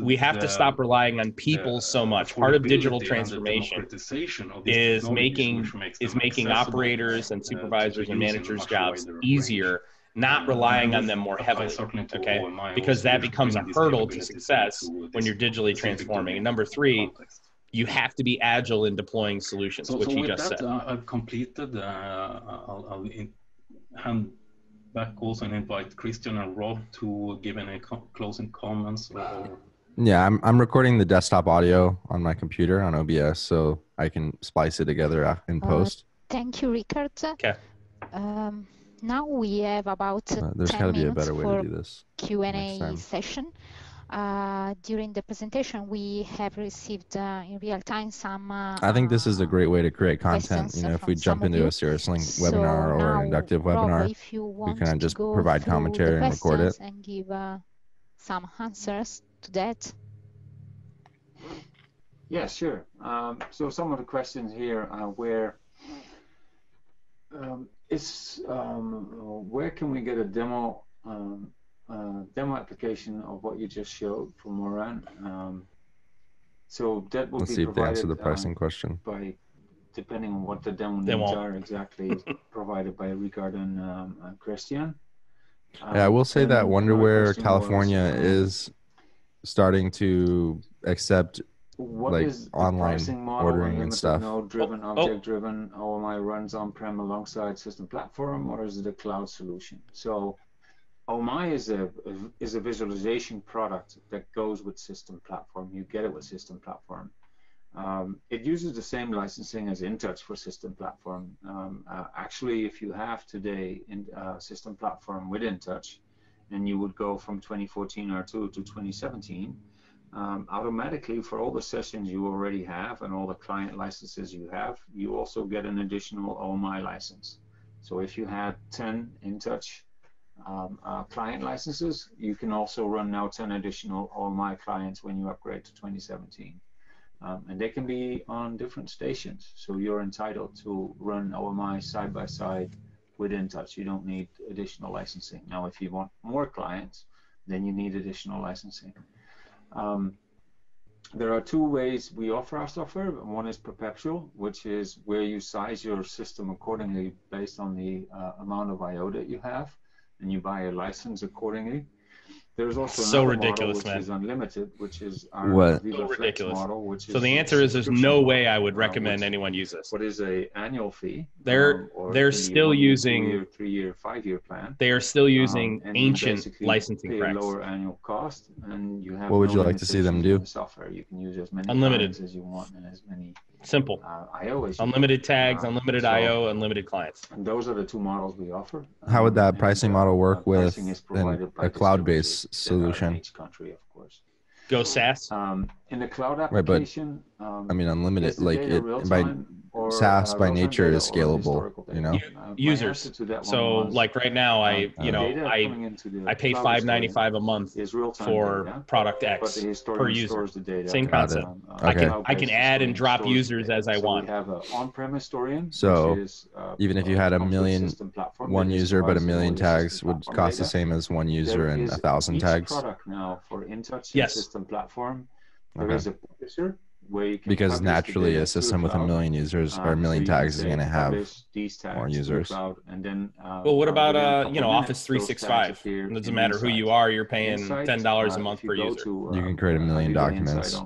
we have to stop relying on people so much. Part of digital transformation is making operators and supervisors and managers' jobs easier, not relying on them more heavily, okay? Because that becomes a hurdle to success when you're digitally transforming. And number three, you have to be agile in deploying solutions, which he just said. I've completed. I'll hand back also and invite Christian and Rob to give any closing comments. Yeah, I'm recording the desktop audio on my computer on OBS, so I can splice it together in post. Thank you, Richard. Okay. Now we have about there's 10 got to be a minutes better way for to do this. Q&A session. During the presentation, we have received in real time some. I think this is a great way to create content. If we jump into a serious webinar or an inductive webinar, we can just provide commentary and record it. And give some answers to that. Yeah, sure. So some of the questions here were, It's where can we get a demo application of what you just showed from Moran? So that will Let's be see if they answer provided the pricing question. by, depending on what the demo needs are exactly, provided by Ricard and Christian. Yeah, I will say that Wonderware California is starting to accept like online ordering and stuff. Node-driven, object-driven OMI runs on-prem alongside system platform, or is it a cloud solution? So OMI is a visualization product that goes with system platform. You get it with system platform. It uses the same licensing as Intouch for system platform. Actually, if you have today system platform with Intouch, and you would go from 2014 R2 to 2017, automatically for all the sessions you already have and all the client licenses you have, you also get an additional OMI license. So if you had 10 Intouch client licenses, you can also run now 10 additional OMI clients when you upgrade to 2017. And they can be on different stations. So you're entitled to run OMI side by side with Intouch. You don't need additional licensing. Now, if you want more clients, then you need additional licensing. There are two ways we offer our software. One is Perpetual, which is where you size your system accordingly based on the amount of I/O that you have, and you buy a license accordingly. There's also so another ridiculous, model, which man. is unlimited, which is our So ridiculous. model, which so is the answer is there's no way I would recommend anyone use this. What is a annual fee? They're still using 3-year, 5-year plan. They are still using ancient licensing practices. Lower annual cost, and you have what would you like to see them do? The software. You can use as many unlimited as you want and as many simple I/O as you unlimited want. tags, unlimited I/O, unlimited clients. And those are the two models we offer. How would that pricing model work with a cloud-based solution? Each country, of course. Go SaaS. In the cloud application, I mean, unlimited, like SaaS by nature is scalable, you know. Users. So like right now, I pay $5.95 a month for product X per user. Same concept. Okay. I can add and drop users as I want. We have an on-prem historian. So even if you had one user, but 1 million tags would cost the same as one user and 1,000 tags. Product now for Intouch yes. System platform. There is a publisher where you can because naturally a system with 1 million users or 1 million tags is going to have more users. And then, well, what about Office 365? It doesn't matter who you are, you're paying $10 a month per user. You can create 1 million documents.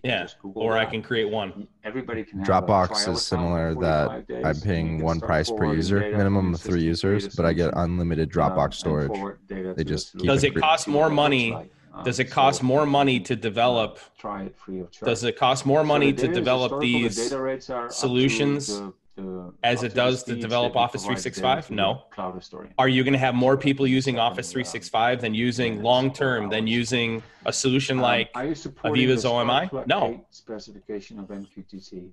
Yeah, or I can create one. Everybody can Dropbox is similar, that I'm paying one price per user, minimum of 3 users, but I get unlimited Dropbox storage. They just keep Does it cost more money? Does it cost more money to develop? Try it free of charge. Does it cost more money to develop these solutions as it does to develop Office 365? No. Are you going to have more people using Office 365 than using long-term, than using a solution like AVEVA's OMI? No. Specification of MQTT.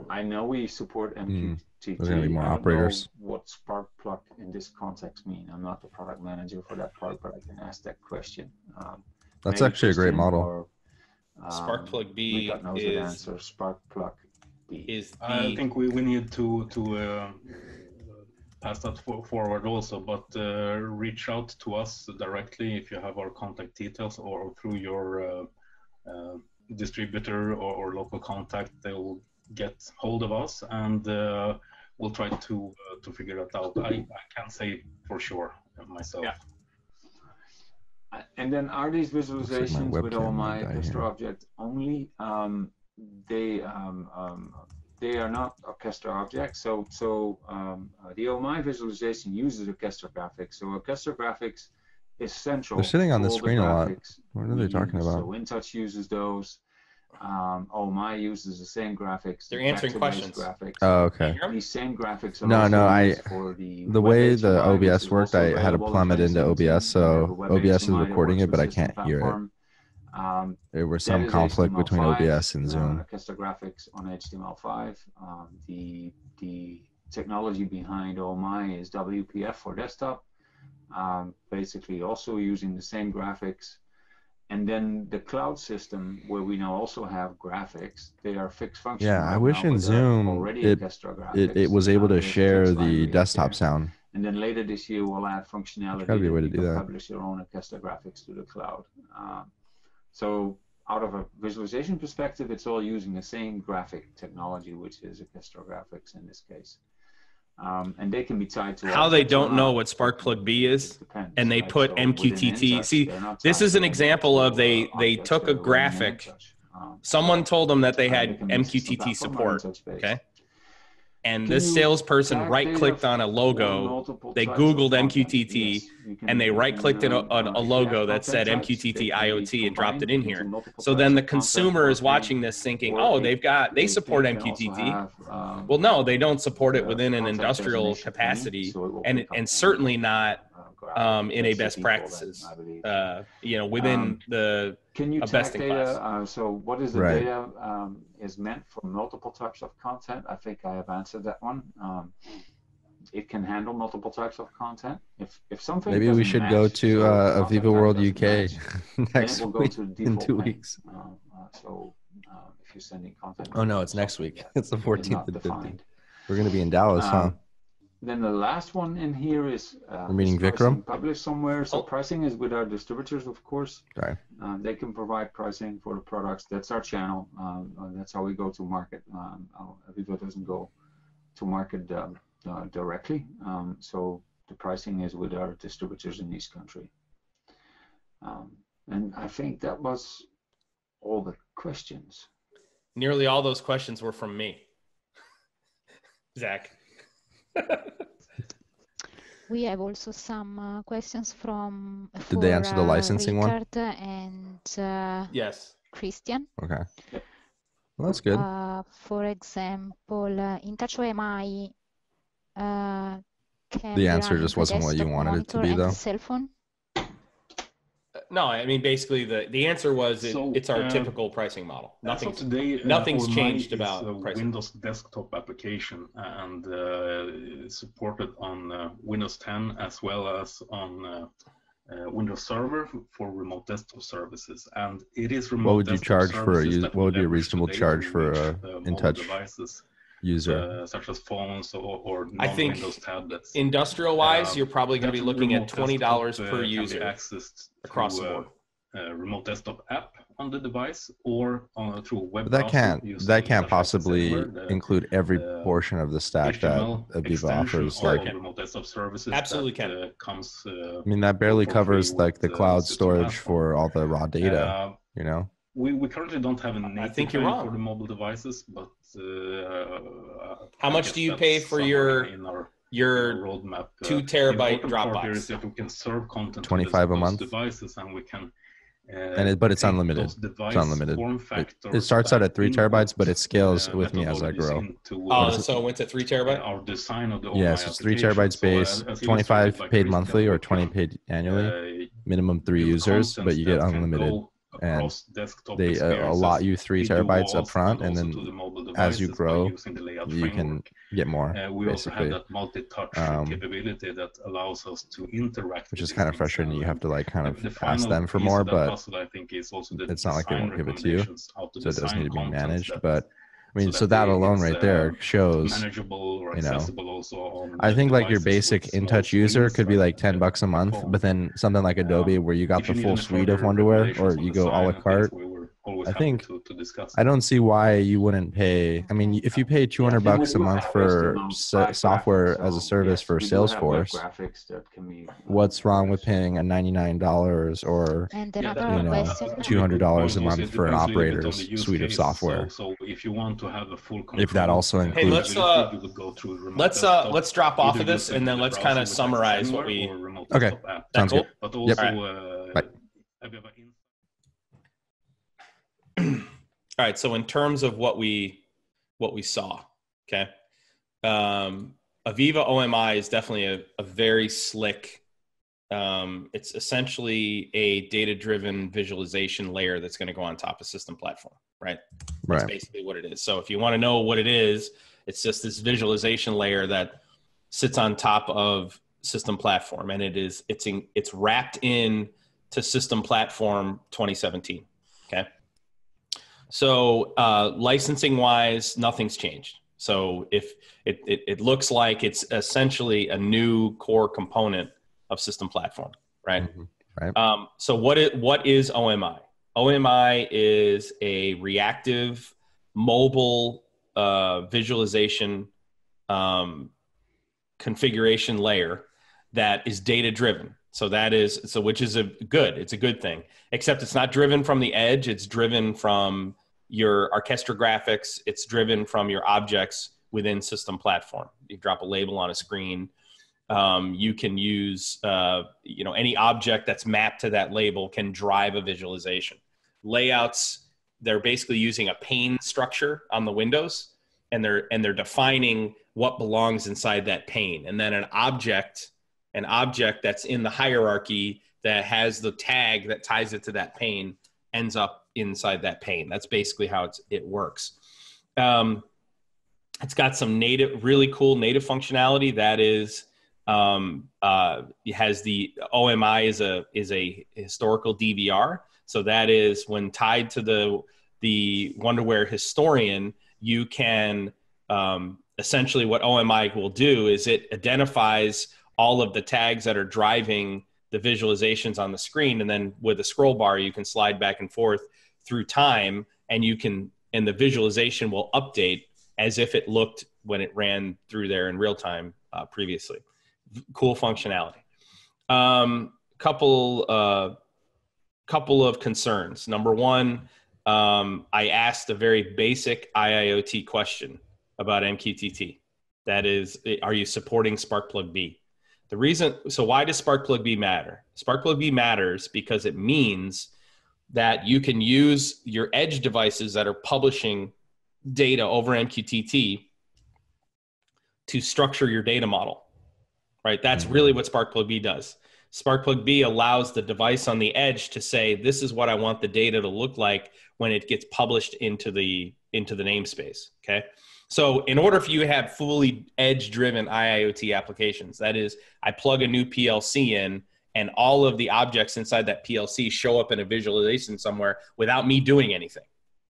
I know we support MQTT. There's going to be more operators. What Sparkplug in this context mean? I'm not the product manager for that part, but I can ask that question. That's actually a great model. Sparkplug B is Sparkplug B. Is the, I think we need to pass that forward also, but reach out to us directly if you have our contact details, or through your distributor or local contact. They will get hold of us, and we'll try to figure that out. I can't say for sure myself. Yeah. And then are these visualizations with OMI Orchestra object only? They are not Orchestra objects. So the OMI visualization uses Orchestra graphics. So Orchestra graphics is central. They're sitting on the screen a lot. What are they talking about? So Intouch uses those. OMI uses the same graphics. They're answering questions. Graphics. Oh, okay. These same graphics are the way the OBS worked, I had to plumb it into OBS, so OBS is recording it, but I can't hear it. There was some conflict between OBS and Zoom. Orchestra graphics on HTML5. The technology behind OMI is WPF for desktop. Basically also using the same graphics. And then the cloud system, where we now also have graphics, they are fixed function. Yeah, right I wish now, in Zoom it was able to share the desktop sound. And then later this year, we'll add functionality that you can that. publish your own orchestra graphics to the cloud. So out of a visualization perspective, it's all using the same graphic technology, which is orchestra graphics in this case. And they can be tied to how they don't know what Sparkplug-B is, depends, and they put MQTT. See, this is an example of they took a graphic. Someone told them that they had MQTT support, okay? And this salesperson right-clicked on a logo. They Googled MQTT, and they right-clicked on a logo that said MQTT IoT and dropped it in here. So then the consumer is watching this thinking, oh, they support MQTT. Well, no, they don't support it within an industrial capacity, and certainly not in a best practices, within the best in class. So what is the data is meant for multiple types of content? I think I have answered that one. It can handle multiple types of content. If something maybe we should go to AVEVA World UK next week in 2 weeks. If you're sending content, oh no, it's next week. It's the 14th and 15th. We're going to be in Dallas, huh? Then the last one in here is we're meeting Vikram. Published somewhere. So pricing is with our distributors, of course. Right. They can provide pricing for the products. That's our channel. That's how we go to market. AVEVA doesn't go to market directly. So the pricing is with our distributors in each country. And I think that was all the questions. Nearly all those questions were from me. Zack. We have also some questions from. Did they answer the licensing Richard one? And yes, Christian. Okay, well, that's good. For example, Intouch OMI. The answer just wasn't what you wanted it to be, though. Cell phone. No, I mean, basically the answer was it's our typical pricing model. Nothing's changed about pricing. Windows desktop application and supported on Windows 10 as well as on Windows Server for remote desktop services. And it is remote. What would you charge for what would be a reasonable charge for Intouch devices? User such as phones or non-Windows tablets. Industrial-wise, you're probably going to be looking at $20 per user across the board. Remote desktop app on the device or through a web browser. That can't possibly include every portion of the stack that AVEVA offers. Like remote desktop services. Absolutely can. Comes. I mean, that barely covers like the cloud storage for all the raw data. You know. We currently don't have a native for the mobile devices, but how much do you pay for your roadmap? 2 terabyte Dropbox? Is that we can serve content $25 a month devices, and we can. But it's unlimited. It's unlimited. It starts out at 3 terabytes, but it scales with me as I grow. So it went to 3 terabyte. Our design of the yes, it's 3 terabytes base, 25 paid monthly or 20 paid annually, minimum 3 users, but you get unlimited. And they allot you 3 terabytes up front, and then as you grow, you can get more. We also have that multi-touch capability that allows us to interact. Which is kind of frustrating. You have to like kind of ask them for more, but it's not like they won't give it to you, so it does need to be managed. But I mean, so that alone right there shows, you know, I think like your basic InTouch user could be like $10 a month, but then something like Adobe where you got the full suite of Wonderware, or you go a la carte. I think I don't see why you wouldn't pay. I mean, if you pay $200 a month for software as a service for Salesforce, what's wrong with paying a $99 or $200 a month for an operator's suite of software? So if you want to have a full, if that also includes, let's drop off of this and then let's kind of summarize what we. Okay, sounds good. But also, Bye. All right. So in terms of what we saw, okay, AVEVA OMI is definitely a very slick. It's essentially a data-driven visualization layer that's going to go on top of system platform, right? That's basically what it is. So if you want to know what it is, it's just this visualization layer that sits on top of system platform, and it's wrapped in to System Platform 2017. Okay. So licensing wise, nothing's changed. So if it looks like it's essentially a new core component of System Platform, right? Mm-hmm. Right. So what is OMI? OMI is a reactive mobile visualization configuration layer that is data driven. So which is it's a good thing, except it's not driven from the edge. It's driven from your orchestra graphics. It's driven from your objects within System Platform. You drop a label on a screen. You can use, any object that's mapped to that label can drive a visualization. Layouts, they're basically using a pane structure on the windows, and they're defining what belongs inside that pane. And then an object that's in the hierarchy that has the tag that ties it to that pane ends up inside that pane. That's basically how it works. It's got some really cool native functionality. That is, it has the OMI is a historical DVR. So that is, when tied to the Wonderware historian, you can essentially, what OMI will do is it identifies all of the tags that are driving the visualizations on the screen, and then with a scroll bar you can slide back and forth through time, and the visualization will update as if it looked when it ran through there in real time previously. Cool functionality. Couple of concerns. Number one, I asked a very basic IIoT question about MQTT. That is, are you supporting SparkPlug-B? Why does SparkPlug-B matter? SparkPlug-B matters because it means that you can use your edge devices that are publishing data over MQTT to structure your data model, right? That's really what SparkPlug-B does. SparkPlug-B allows the device on the edge to say, this is what I want the data to look like when it gets published into the namespace, okay? So in order for you to have fully edge-driven IIoT applications, that is, I plug a new PLC in and all of the objects inside that PLC show up in a visualization somewhere without me doing anything.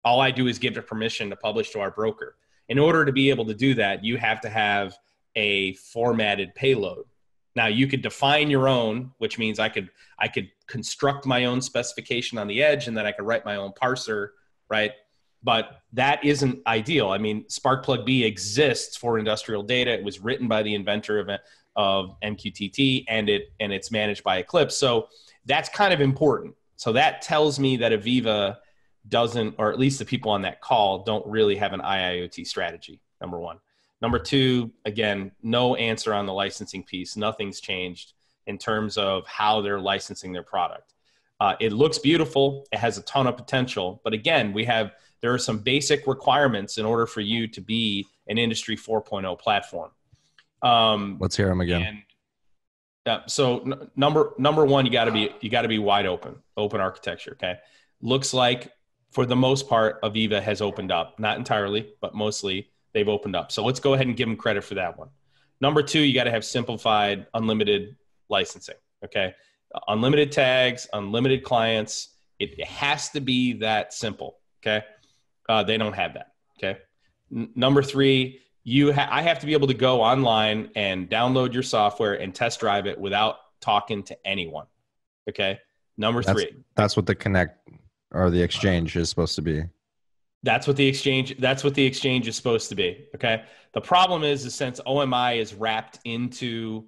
All I do is give it permission to publish to our broker. In order to be able to do that, you have to have a formatted payload. Now you could define your own, which means I could construct my own specification on the edge, and then I could write my own parser, right? But that isn't ideal. I mean, SparkPlug-B exists for industrial data. It was written by the inventor of MQTT, and it's managed by Eclipse. So that's kind of important. So that tells me that AVEVA doesn't, or at least the people on that call, don't really have an IIoT strategy, number one. Number two, again, no answer on the licensing piece. Nothing's changed in terms of how they're licensing their product. It looks beautiful. It has a ton of potential. But again, there are some basic requirements in order for you to be an Industry 4.0 platform. Let's hear them again. So number one, you got to be wide open architecture. Okay, looks like for the most part, AVEVA has opened up. Not entirely, but mostly they've opened up. So let's go ahead and give them credit for that one. Number two, you got to have simplified, unlimited licensing. Okay, unlimited tags, unlimited clients. It has to be that simple. Okay, they don't have that. Okay, number three. I have to be able to go online and download your software and test drive it without talking to anyone. Okay. Number three. That's what the connect or the exchange is supposed to be. That's what the exchange is supposed to be. Okay. The problem is since OMI is wrapped into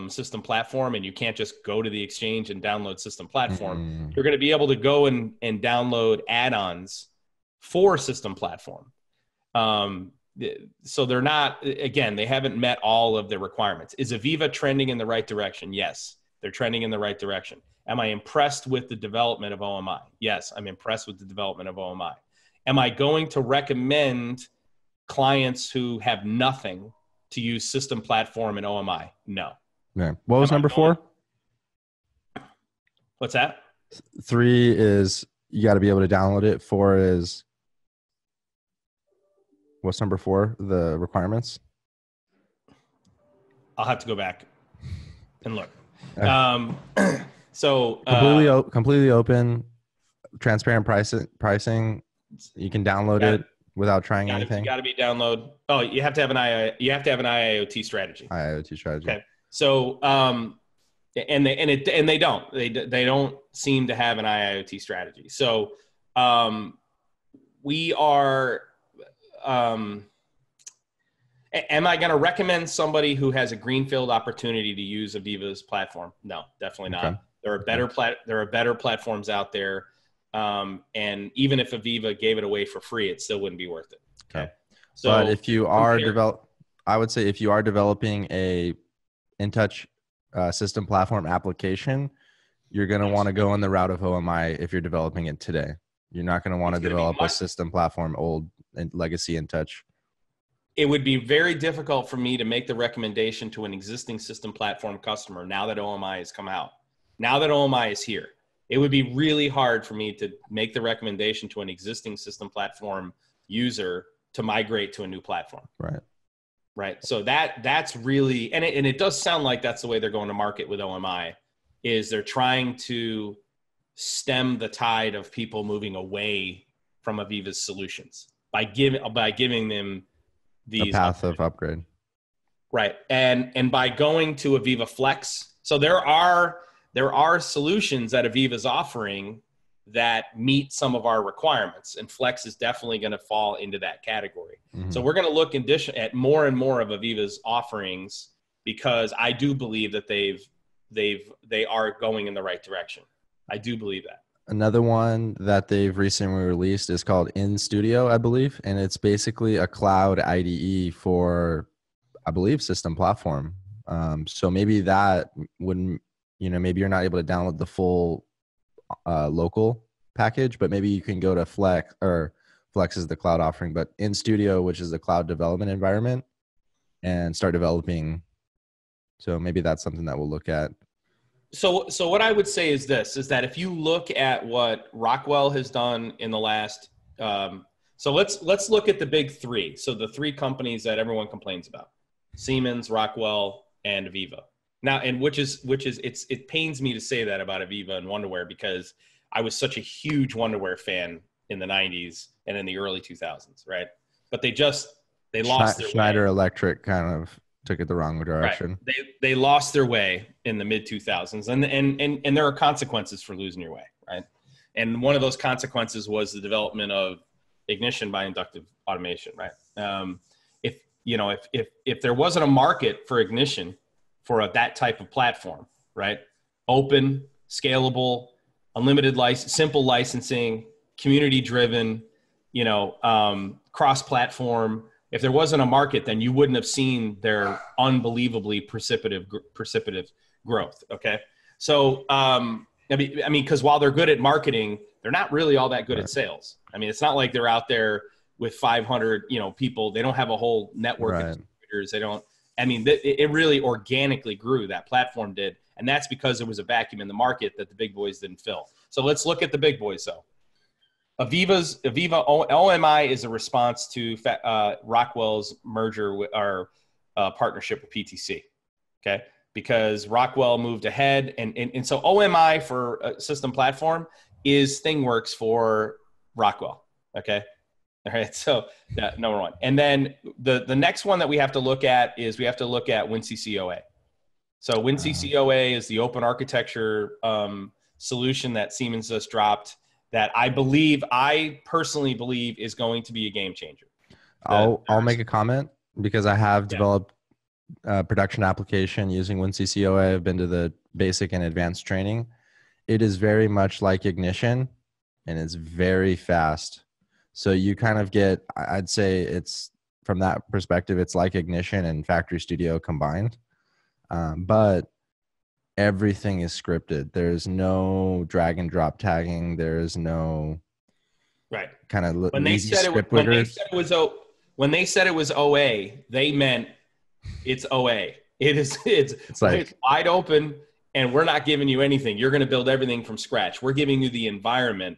System Platform, and you can't just go to the exchange and download System Platform, you're going to be able to go and download add-ons for System Platform. So they're not, again, they haven't met all of the requirements. Is AVEVA trending in the right direction? Yes, they're trending in the right direction. Am I impressed with the development of OMI? Yes, I'm impressed with the development of OMI. Am I going to recommend clients who have nothing to use System Platform and OMI? No. Yeah. What was number 4? What's that? 3 is you got to be able to download it. 4 is... What's number 4? The requirements? I'll have to go back and look. So completely open, transparent pricing. You can download it without trying anything. You got to be download. Oh, you have to have an IIoT strategy. IIoT strategy. Okay. So they don't seem to have an IIoT strategy. So we are. Am I going to recommend somebody who has a greenfield opportunity to use AVEVA's platform? No, definitely not. Okay. There are better platforms out there, and even if AVEVA gave it away for free, it still wouldn't be worth it. Okay. So, but if you are I would say if you are developing a InTouch system platform application, you're going to want to go in the route of OMI if you're developing it today. You're not going to want to develop a system platform old and legacy InTouch. It would be very difficult for me to make the recommendation to an existing system platform customer now that OMI has come out. Now that OMI is here, it would be really hard for me to make the recommendation to an existing system platform user to migrate to a new platform. Right. Right. So that's really, and it does sound like that's the way they're going to market with OMI, is they're trying to stem the tide of people moving away from AVEVA's solutions by giving them these path of upgrade. Right. And by going to AVEVA Flex. So there are solutions that AVEVA's offering that meet some of our requirements, and Flex is definitely going to fall into that category. Mm-hmm. So we're going to look at more and more of AVEVA's offerings, because I do believe that they are going in the right direction. I do believe that. Another one that they've recently released is called In Studio, I believe. And it's basically a cloud IDE for, I believe, system platform. So maybe that wouldn't, maybe you're not able to download the full local package, but maybe you can go to Flex, or Flex is the cloud offering, but In Studio, which is the cloud development environment, and start developing. So maybe that's something that we'll look at. So what I would say is this, is that if you look at what Rockwell has done in the last, so let's look at the big three. So the three companies that everyone complains about: Siemens, Rockwell, and AVEVA. Now, and which is it pains me to say that about AVEVA and Wonderware, because I was such a huge Wonderware fan in the 90s and in the early 2000s, right? But they lost their Schneider way. Electric kind of took it the wrong direction. Right. They lost their way in the mid 2000s, and there are consequences for losing your way, right? And one of those consequences was the development of ignition by inductive automation, right? If there wasn't a market for ignition for that type of platform, right? Open, scalable, unlimited simple licensing, community driven, cross-platform. If there wasn't a market, then you wouldn't have seen their unbelievably precipitative growth. Okay. So, because while they're good at marketing, they're not really all that good at sales. I mean, it's not like they're out there with 500, people. They don't have a whole network of distributors. They don't, it really organically grew. That platform did. And that's because there was a vacuum in the market that the big boys didn't fill. So let's look at the big boys though. AVEVA OMI is a response to Rockwell's merger with our partnership with PTC. Okay. Because Rockwell moved ahead, and so OMI for a system platform is ThingWorx for Rockwell. Okay. All right. So number one. And then the next one that we have to look at is WinCCOA. So WinCCOA is the open architecture solution that Siemens just dropped, that I personally believe is going to be a game changer. I'll make a comment, because I have developed a production application using WinCCOA. I've been to the basic and advanced training. It is very much like Ignition, and it's very fast. So you kind of get, I'd say it's, from that perspective, it's like Ignition and Factory Studio combined. But everything is scripted. There's no drag and drop tagging. There's no kind of when they said it was OA, they meant it's OA. It's wide open, and we're not giving you anything. You're going to build everything from scratch. We're giving you the environment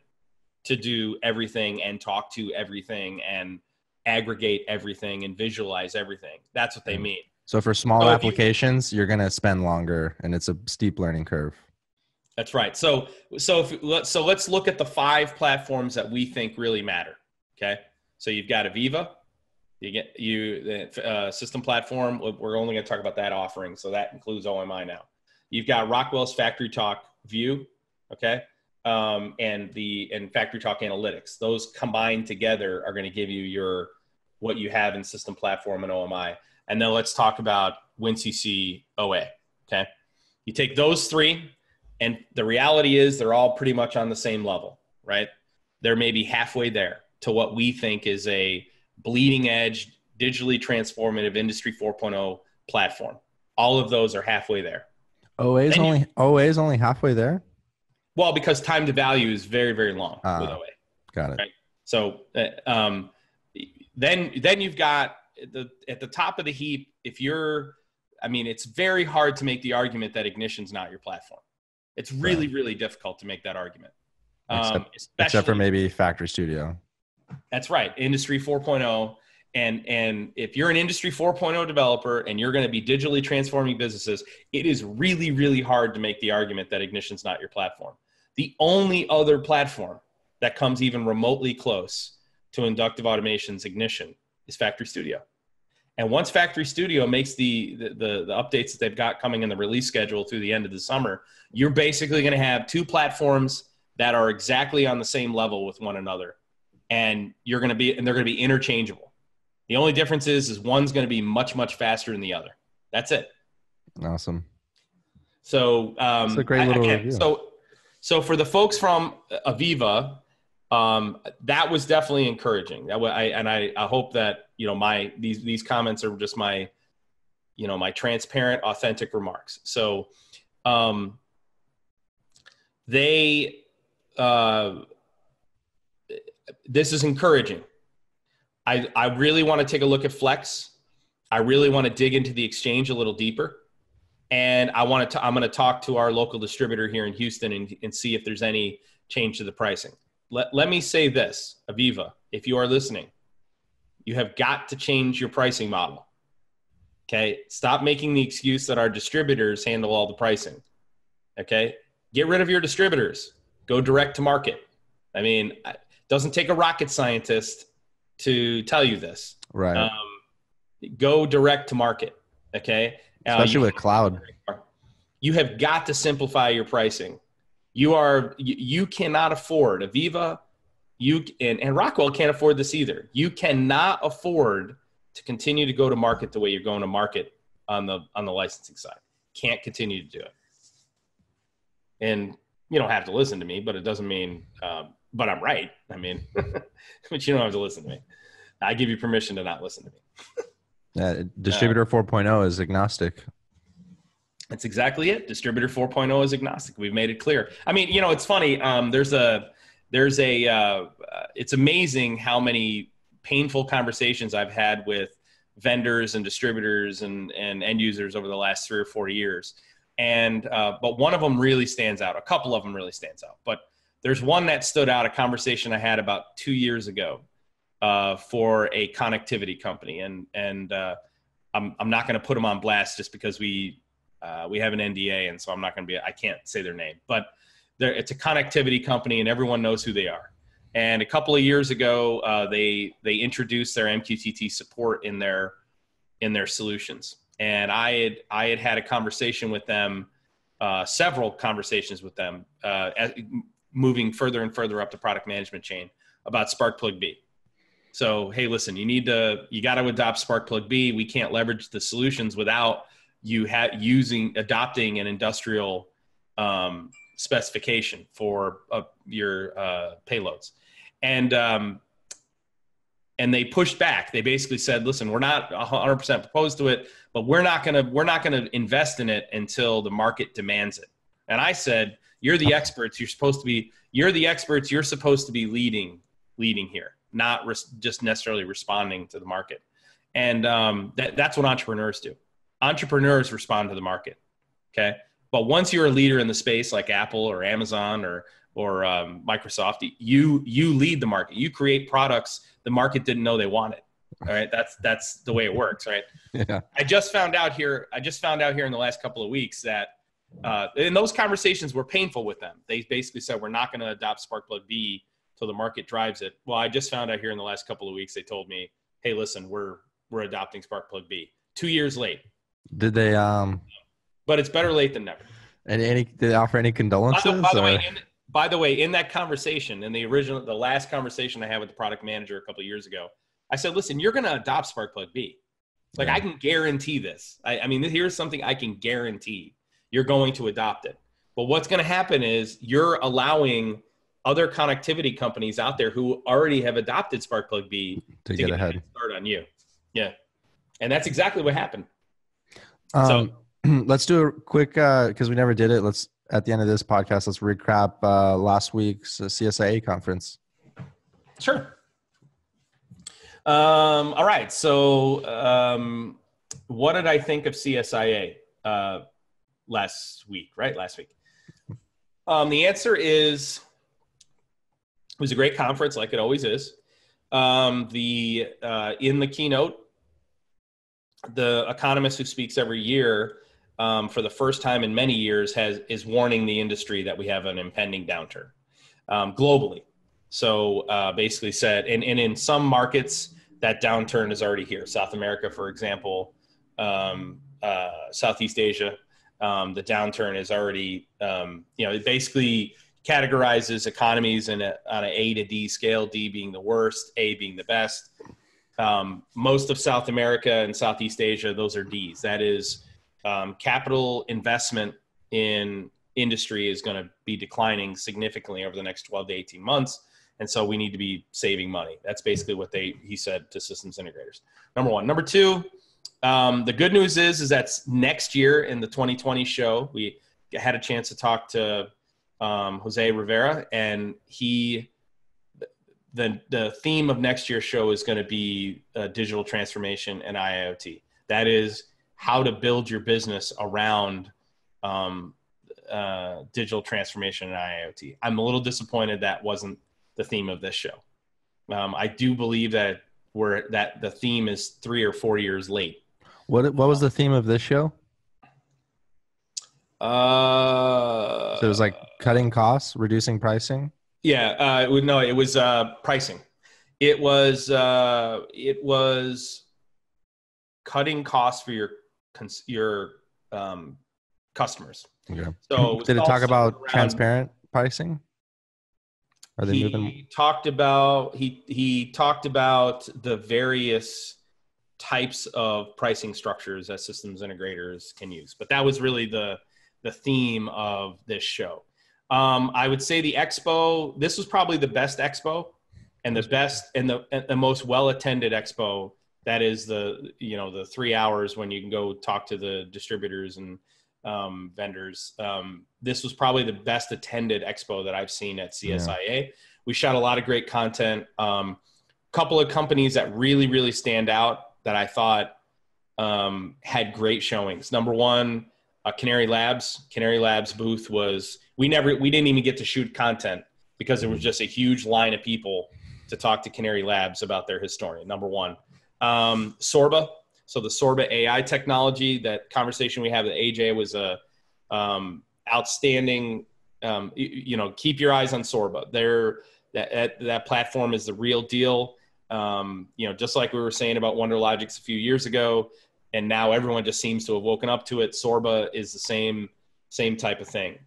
to do everything and talk to everything and aggregate everything and visualize everything. That's what they mean. So for small applications, you're going to spend longer, and it's a steep learning curve. That's right. So let's look at the 5 platforms that we think really matter. Okay. So you've got AVEVA, the system platform. We're only going to talk about that offering. So that includes OMI now. You've got Rockwell's Factory Talk View. Okay. And Factory Talk Analytics. Those combined together are going to give you what you have in system platform and OMI. And then let's talk about WinCC OA. Okay. You take those 3, and the reality is they're all pretty much on the same level, right? They're maybe halfway there to what we think is a bleeding edge, digitally transformative Industry 4.0 platform. All of those are halfway there. OA is only halfway there? Well, because time to value is very, very long with OA. Got it. Right? So then you've got at the top of the heap, it's very hard to make the argument that Ignition's not your platform. It's really, really difficult to make that argument. Except for maybe Factory Studio. That's right. Industry 4.0. And if you're an Industry 4.0 developer and you're going to be digitally transforming businesses, it is really, really hard to make the argument that Ignition's not your platform. The only other platform that comes even remotely close to inductive automation's Ignition is Factory Studio. And once Factory Studio makes the updates that they've got coming in the release schedule through the end of the summer, you're basically going to have 2 platforms that are exactly on the same level with one another. And they're going to be interchangeable. The only difference is one's going to be much, much faster than the other. That's it. Awesome. So it's a great little review. So for the folks from AVEVA, that was definitely encouraging. I hope that these comments are just my transparent, authentic remarks. So this is encouraging. I really want to take a look at Flex. I really want to dig into the exchange a little deeper. And I'm going to talk to our local distributor here in Houston and see if there's any change to the pricing. Let me say this, AVEVA, if you are listening, you have got to change your pricing model. Okay. Stop making the excuse that our distributors handle all the pricing. Okay. Get rid of your distributors. Go direct to market. It doesn't take a rocket scientist to tell you this. Right. Go direct to market. Okay. Especially with cloud. You have got to simplify your pricing. You cannot afford AVEVA, and Rockwell can't afford this either. You cannot afford to continue to go to market the way you're going to market on the licensing side. Can't continue to do it. And you don't have to listen to me, but it doesn't mean, but I'm right. But you don't have to listen to me. I give you permission to not listen to me. Distributor 4.0 is agnostic. That's exactly it. Distributor 4.0 is agnostic. We've made it clear. It's funny. It's amazing how many painful conversations I've had with vendors and distributors and end users over the last 3 or 4 years. But one of them really stands out. A couple of them really stands out. But there's one that stood out, a conversation I had about 2 years ago for a connectivity company. And I'm not going to put them on blast just because we have an NDA. And so I can't say their name. But it's a connectivity company and everyone knows who they are. And a couple of years ago, they introduced their MQTT support in their solutions. And I had a conversation with them, several conversations with them, moving further and further up the product management chain about Spark-Plug-B. So, hey, listen, you got to adopt Spark-Plug-B. We can't leverage the solutions without you adopting an industrial specification for your payloads. And they pushed back. They basically said, listen, we're not 100% opposed to it, but we're not going to invest in it until the market demands it. And I said, you're the experts. You're supposed to be leading here, not just necessarily responding to the market. And that's what entrepreneurs do. Entrepreneurs respond to the market. Okay. But once you're a leader in the space like Apple or Amazon or Microsoft, you lead the market. You create products the market didn't know they wanted. All right. That's the way it works. Right. Yeah. I just found out here in the last couple of weeks that And those conversations were painful with them. They basically said, we're not going to adopt Sparkplug B till the market drives it. Well, I just found out here in the last couple of weeks, they told me, hey, listen, we're adopting Sparkplug B. 2 years late. Did they? But it's better late than never. And did they offer any condolences? By the way, in that conversation, in the last conversation I had with the product manager a couple of years ago, I said, listen, you're going to adopt Sparkplug B. Like, I can guarantee this. I mean, here's something I can guarantee. You're going to adopt it. But what's going to happen is you're allowing other connectivity companies out there who already have adopted Sparkplug B to get ahead. A start on you. Yeah. And that's exactly what happened. Let's do a quick, because we never did it. At the end of this podcast, let's recap last week's CSIA conference. Sure. All right. So what did I think of CSIA last week? The answer is it was a great conference, like it always is. In the keynote, the economist who speaks every year for the first time in many years is warning the industry that we have an impending downturn globally. So basically said, and in some markets, that downturn is already here. South America, for example, Southeast Asia, the downturn is already, it basically categorizes economies on an A to D scale, D being the worst, A being the best. Most of South America and Southeast Asia, those are Ds. That is capital investment in industry is going to be declining significantly over the next 12 to 18 months. And so we need to be saving money. That's basically what he said to systems integrators. Number one. Number two, the good news is that next year in the 2020 show, we had a chance to talk to Jose Rivera, and the theme of next year's show is going to be digital transformation and IIoT. That is how to build your business around digital transformation and IIoT. I'm a little disappointed that wasn't the theme of this show. I do believe that the theme is 3 or 4 years late. What was the theme of this show? So it was like cutting costs, reducing pricing. Yeah, it was pricing. It was cutting costs for your customers. Okay. So did it talk about transparent pricing? Are they moving? He talked about the various types of pricing structures that systems integrators can use, but that was really the theme of this show. I would say the expo, this was probably the best expo and the best and the most well-attended expo. That is the 3 hours when you can go talk to the distributors and vendors. This was probably the best attended expo that I've seen at CSIA. Yeah. We shot a lot of great content. Couple of companies that really, really stand out that I thought had great showings. Number one, Canary Labs. Canary Labs booth was, we didn't even get to shoot content because there was just a huge line of people to talk to Canary Labs about their historian. Number one. Sorba. So the Sorba AI technology, that conversation we had with AJ was a outstanding, keep your eyes on Sorba. That platform is the real deal. Just like we were saying about WonderLogix a few years ago, and now everyone just seems to have woken up to it. Sorba is the same type of thing.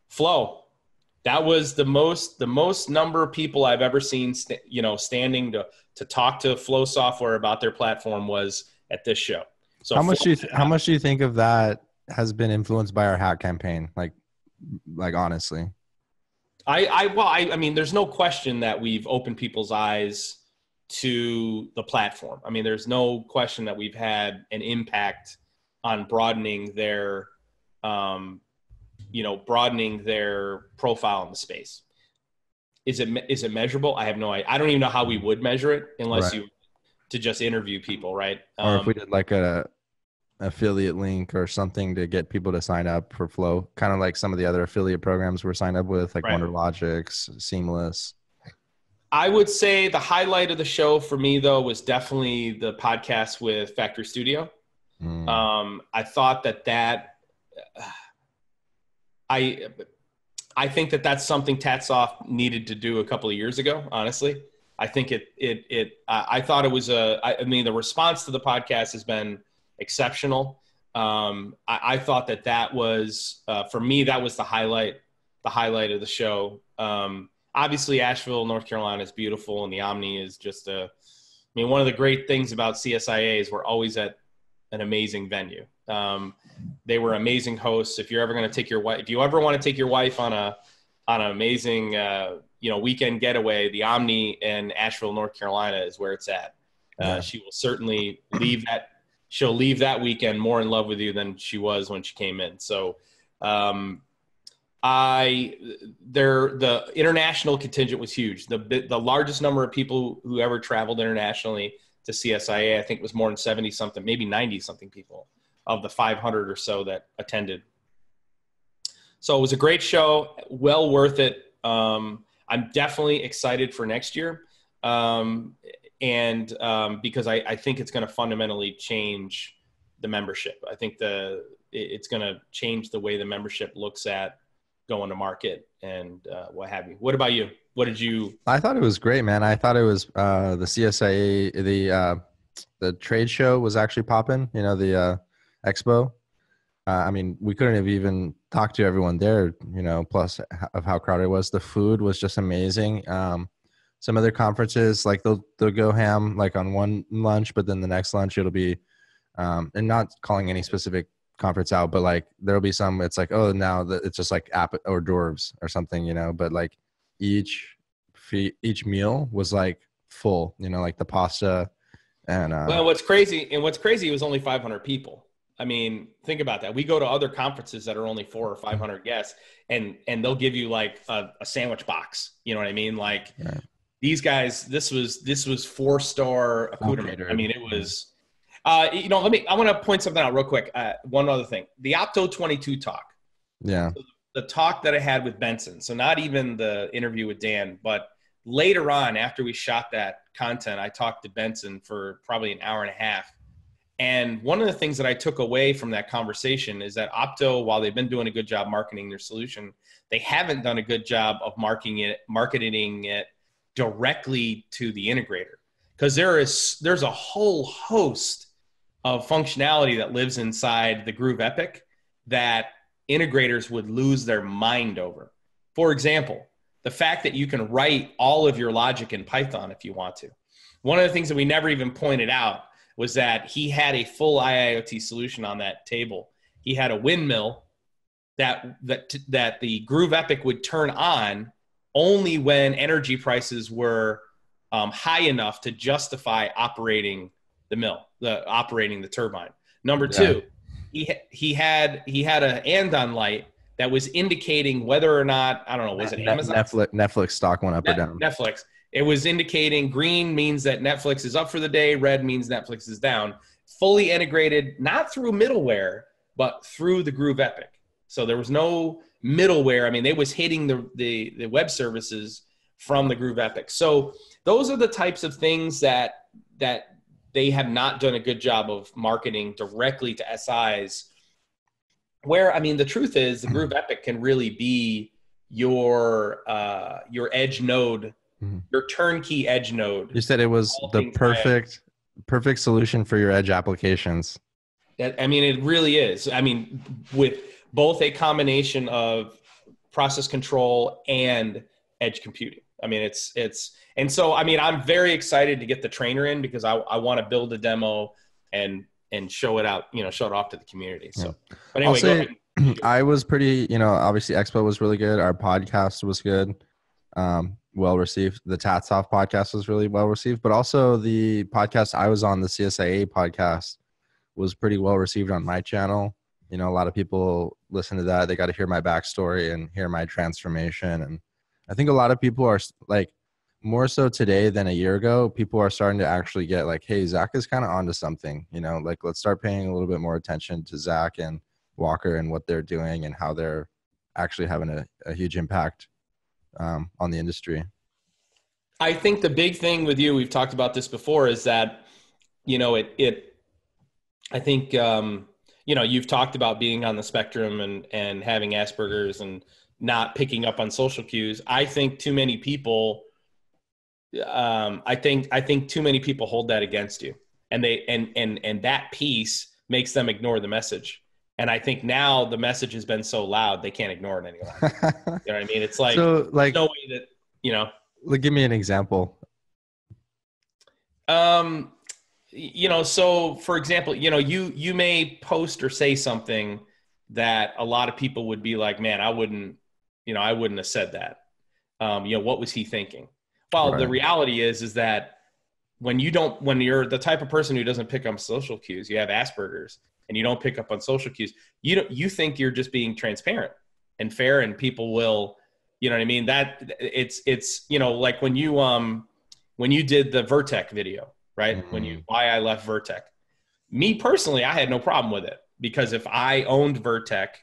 Flow. That was the most number of people I've ever seen, standing to talk to Flow Software about their platform was at this show. So how much do you think of that has been influenced by our hack campaign? Like honestly, I mean, there's no question that we've opened people's eyes to the platform. I mean, there's no question that we've had an impact on broadening their profile in the space. Is it measurable? I have no idea. I don't even know how we would measure it unless you to just interview people, right? Or if we did like a affiliate link or something to get people to sign up for Flow, kind of like some of the other affiliate programs we're signed up with, like WonderLogix, Seamless. I would say the highlight of the show for me, though, was definitely the podcast with Factory Studio. I thought that I think that that's something TATSoft needed to do a couple of years ago. Honestly, I think I thought it was I mean, the response to the podcast has been exceptional. I thought that was for me, that was the highlight of the show. Obviously, Asheville, North Carolina is beautiful, and the Omni is just one of the great things about CSIA is we're always at an amazing venue. They were amazing hosts. If you ever want to take your wife on an amazing, weekend getaway, the Omni in Asheville, North Carolina is where it's at. She will certainly leave that weekend more in love with you than she was when she came in. So, the international contingent was huge. The largest number of people who ever traveled internationally to CSIA, I think, was more than 70 something, maybe 90 something people of the 500 or so that attended. So it was a great show, well worth it. I'm definitely excited for next year. Because I think it's going to fundamentally change the membership. I think it's going to change the way the membership looks at going to market and what have you. What about you? What did you? I thought it was great, man. I thought it was the CSIA, the trade show was actually popping. The expo. We couldn't have even talked to everyone there. Plus of how crowded it was. The food was just amazing. Some other conferences, like they'll go ham like on one lunch, but then the next lunch it'll be, and not calling any specific conference out, but like there'll be some, it's like, oh, now it's just like hors d'oeuvres or something, but like each meal was like full, like the pasta and well, what's crazy it was only 500 people. I mean, think about that. We go to other conferences that are only 400 or 500 guests and they'll give you like a sandwich box. You know what I mean? Like these guys, this was 4-star accoutrement. I mean, it was, I want to point something out real quick. One other thing, the Opto 22 talk. Yeah. So the talk that I had with Benson. So not even the interview with Dan, but later on after we shot that content, I talked to Benson for probably an hour and a half. And one of the things that I took away from that conversation is that Opto, while they've been doing a good job marketing their solution, they haven't done a good job of marketing it directly to the integrator. Because there's a whole host of functionality that lives inside the Groove Epic that integrators would lose their mind over. For example, the fact that you can write all of your logic in Python if you want to. One of the things that we never even pointed out was that he had a full IIoT solution on that table. He had a windmill that the Groove Epic would turn on only when energy prices were high enough to justify operating the mill, operating the turbine. Number two, he had an andon light that was indicating whether or not, I don't know, was it Amazon? Netflix stock went up or down. Netflix. It was indicating green means that Netflix is up for the day. Red means Netflix is down. Fully integrated, not through middleware, but through the Groove Epic. So there was no middleware. I mean, they was hitting the web services from the Groove Epic. So those are the types of things that they have not done a good job of marketing directly to SIs. Where, I mean, the truth is the Groove Epic can really be your edge node, your turnkey edge node. You said it was the perfect solution for your edge applications. I mean, it really is. I mean, with both a combination of process control and edge computing. I mean, and so, I mean, I'm very excited to get the trainer in because I want to build a demo and show it out, show it off to the community. So, but anyway, go ahead. I was pretty, obviously Expo was really good. Our podcast was good. Well received. The TATSoft podcast was really well received, but also the podcast I was on, the CSIA podcast, was pretty well received on my channel. A lot of people listen to that. They got to hear my backstory and hear my transformation. And I think a lot of people are like, more so today than a year ago, people are starting to actually get like, hey, Zack is kind of onto something, like let's start paying a little bit more attention to Zack and Walker and what they're doing and how they're actually having a huge impact on the industry. I think the big thing with you, we've talked about this before, is that, I think you know, you've talked about being on the spectrum and having Asperger's and not picking up on social cues. I think too many people, I think too many people hold that against you, and that piece makes them ignore the message. And I think now the message has been so loud, they can't ignore it anymore. You know what I mean? It's like, so, like, no way that, you know, like, give me an example. You know, so for example, you know, you may post or say something that a lot of people would be like, man, I wouldn't have said that. You know, what was he thinking? Well, Right. The reality is that when you're the type of person who doesn't pick up social cues, you have Asperger's, and you don't pick up on social cues, you think you're just being transparent and fair, and people will, you know what I mean? That it's, you know, like when you did the Vertex video, right? Mm-hmm. Why I left Vertex. Me personally, I had no problem with it, because if I owned Vertex,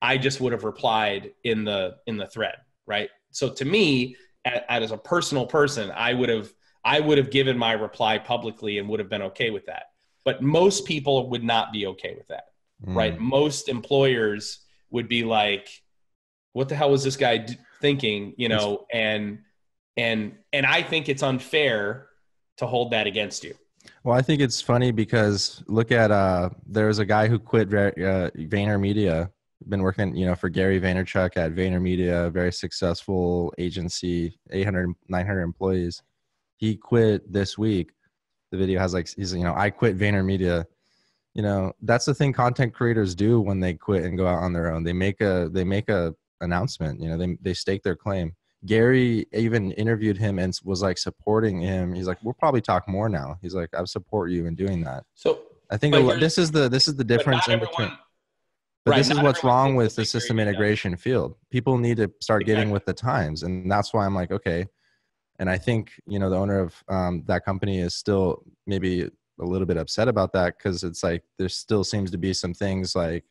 I just would have replied in the thread, right? So to me, as a personal person, I would have given my reply publicly and would have been okay with that. But most people would not be okay with that, right? Most employers would be like, what the hell was this guy thinking, you know? And I think it's unfair to hold that against you. Well, I think it's funny because look at there's a guy who quit VaynerMedia, been working, you know, for Gary Vaynerchuk at VaynerMedia, very successful agency, 800, 900 employees. He quit this week. The video has like, he's, you know, I quit VaynerMedia. You know, that's the thing content creators do when they quit and go out on their own. They make a announcement, you know, they stake their claim. Gary even interviewed him and was like supporting him. He's like, we'll probably talk more now. He's like, I support you in doing that. So I think this is the difference in between. But this is what's wrong with the system integration field. People need to start getting with the times. And that's why I'm like, okay. And I think, you know, the owner of that company is still maybe a little bit upset about that, because it's like there still seems to be some things like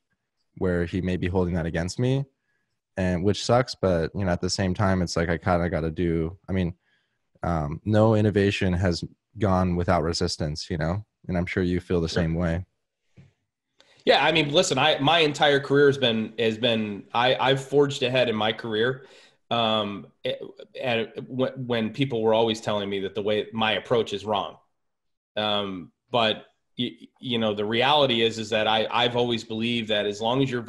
where he may be holding that against me, and which sucks. But, you know, at the same time, it's like I kind of got to do, I mean, no innovation has gone without resistance, you know, and I'm sure you feel the same way. Yeah, I mean, listen, my entire career has been I've forged ahead in my career. And when people were always telling me that the way my approach is wrong. But you know, the reality is that I've always believed that as long as you're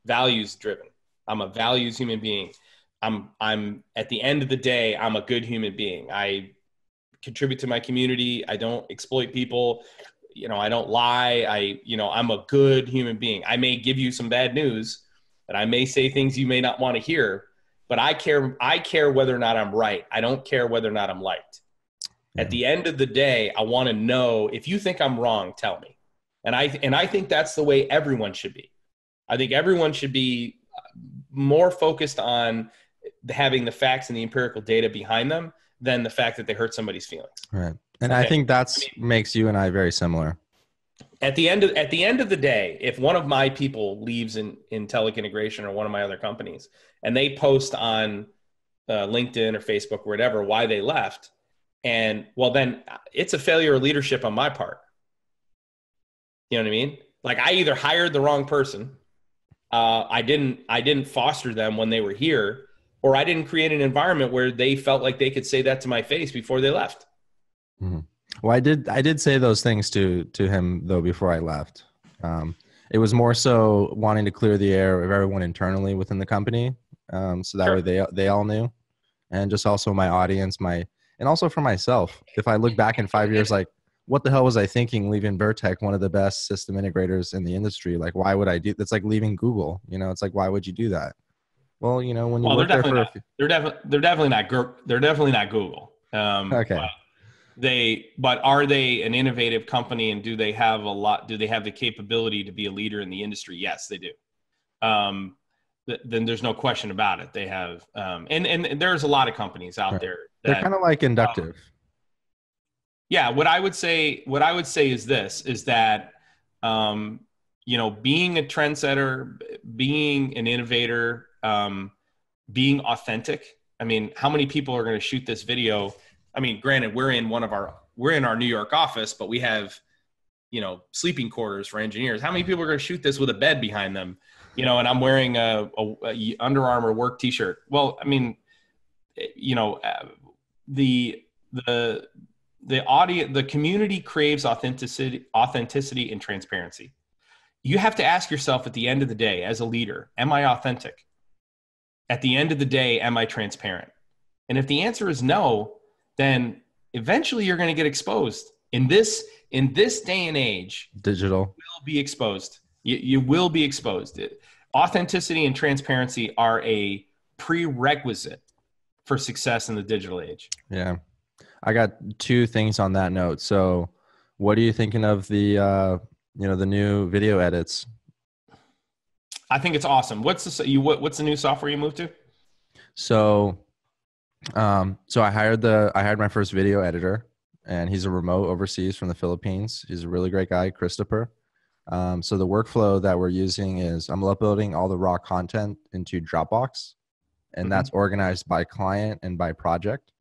values driven, I'm a values human being. I'm at the end of the day, I'm a good human being. I contribute to my community. I don't exploit people. You know, I don't lie. I'm a good human being. I may give you some bad news, and I may say things you may not want to hear, but I care whether or not I'm right. I don't care whether or not I'm liked. Yeah. At the end of the day, I want to know, if you think I'm wrong, tell me. And I think that's the way everyone should be. I think everyone should be more focused on having the facts and the empirical data behind them than the fact that they hurt somebody's feelings. Right. And okay. I think makes you and I very similar. At the end of the day, if one of my people leaves in Intellic Integration or one of my other companies, and they post on LinkedIn or Facebook or whatever why they left, and well, then it's a failure of leadership on my part. You know what I mean? Like, I either hired the wrong person, I didn't foster them when they were here, or I didn't create an environment where they felt like they could say that to my face before they left. Mm-hmm. Well, I did say those things to him though before I left. It was more so wanting to clear the air of everyone internally within the company, so that way they all knew, and just also my audience, and also for myself. If I look back in 5 years, like, what the hell was I thinking leaving Vertex, one of the best system integrators in the industry? Like, why would I do? It's like leaving Google. You know, it's like, why would you do that? Well, you know, when you work there for they're definitely not Google. Okay. But are they an innovative company, and do they have the capability to be a leader in the industry? Yes, they do. Then there's no question about it. They have, and there's a lot of companies out there that they're kind of like inductive. Yeah. What I would say is that, you know, being a trendsetter, being an innovator, being authentic. I mean, how many people are going to shoot this video? I mean, granted, we're in our New York office, but we have sleeping quarters for engineers. How many people are going to shoot this with a bed behind them? And I'm wearing a Under Armour work t-shirt. Well, I mean, the audience, the community craves authenticity and transparency. You have to ask yourself at the end of the day, as a leader, am I authentic? At the end of the day, am I transparent? And if the answer is no, then eventually you're going to get exposed. In this day and age, digital, you will be exposed. You will be exposed. Authenticity and transparency are a prerequisite for success in the digital age. Yeah. I got two things on that note. So what are you thinking of the new video edits? I think it's awesome. What's the new software you moved to? So I hired my first video editor, and he's a remote overseas from the Philippines. He's a really great guy, Christopher. So the workflow that we're using is I'm uploading all the raw content into Dropbox, and that's organized by client and by project.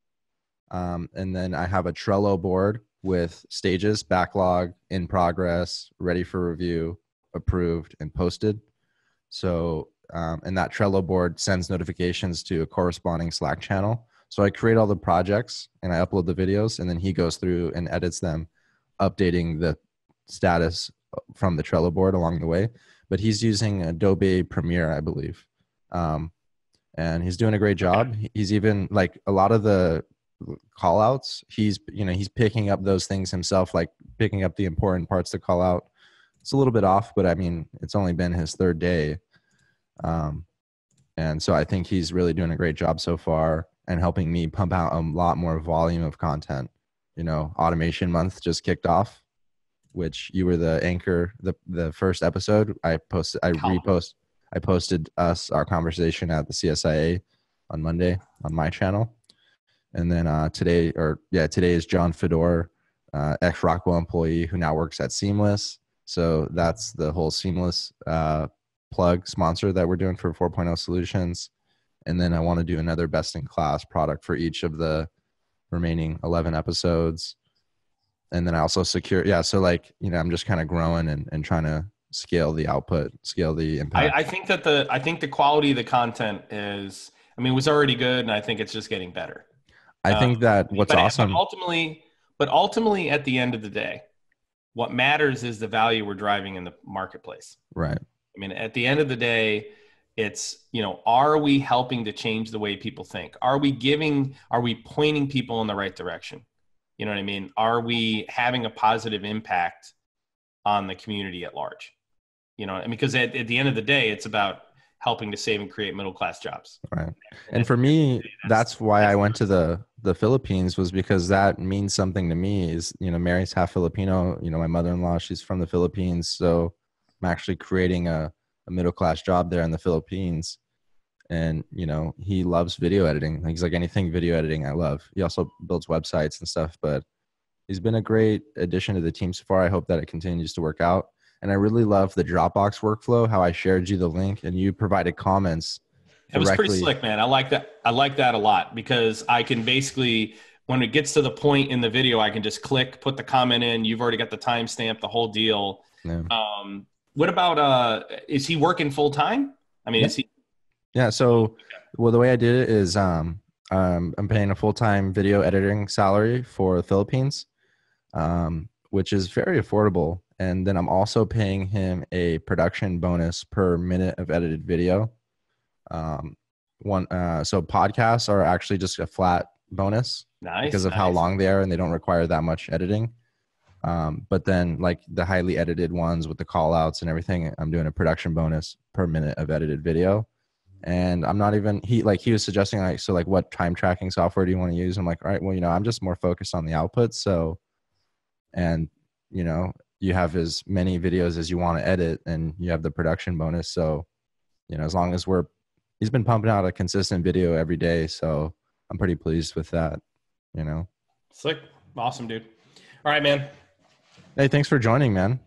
And then I have a Trello board with stages, backlog, in progress, ready for review, approved, and posted. So, and that Trello board sends notifications to a corresponding Slack channel. So I create all the projects and I upload the videos, and then he goes through and edits them, updating the status from the Trello board along the way. But he's using Adobe Premiere, I believe. And he's doing a great job. He's even like a lot of the call outs, he's picking up those things himself, like picking up the important parts to call out. It's a little bit off, but I mean, it's only been his third day. And so I think he's really doing a great job so far and helping me pump out a lot more volume of content. Automation month just kicked off, which you were the anchor, the first episode I posted our conversation at the CSIA on Monday on my channel. And then today is John Fedor, ex-Rockwell employee who now works at Seamless. So that's the whole Seamless plug sponsor that we're doing for 4.0 solutions. And then I want to do another best-in-class product for each of the remaining 11 episodes. And then I also I'm just kind of growing and trying to scale the output, scale the impact. I think the quality of the content was already good, and I think it's just getting better. I think that what's awesome. But ultimately, at the end of the day, what matters is the value we're driving in the marketplace. Right. I mean, at the end of the day, it's, are we helping to change the way people think? Are we pointing people in the right direction? You know what I mean? Are we having a positive impact on the community at large? Because at the end of the day, it's about helping to save and create middle-class jobs. Right. And for me, that's why I went to the Philippines, was because that means something to me. Is, Mary's half Filipino, my mother-in-law, she's from the Philippines. So I'm actually creating a middle-class job there in the Philippines. And, he loves video editing. He's like, anything video editing I love. He also builds websites and stuff, but he's been a great addition to the team so far. I hope that it continues to work out. And I really love the Dropbox workflow, how I shared you the link and you provided comments. It was pretty slick, man. I like that. I like that a lot, because I can basically, when it gets to the point in the video, I can just click, put the comment in. You've already got the timestamp, the whole deal. Yeah. What about, is he working full time? I mean, yeah. Is he? Yeah. So, well, the way I did it is I'm paying a full-time video editing salary for the Philippines, which is very affordable. And then I'm also paying him a production bonus per minute of edited video. So podcasts are actually just a flat bonus. Nice, because of how long they are, and they don't require that much editing. But then like the highly edited ones with the call outs and everything, I'm doing a production bonus per minute of edited video. And I'm not even, he was suggesting what time tracking software do you want to use? I'm like, all right, well, I'm just more focused on the output. So, and you have as many videos as you want to edit, and you have the production bonus. So, as long as he's been pumping out a consistent video every day. So I'm pretty pleased with that, Slick. Awesome, dude. All right, man. Hey, thanks for joining, man.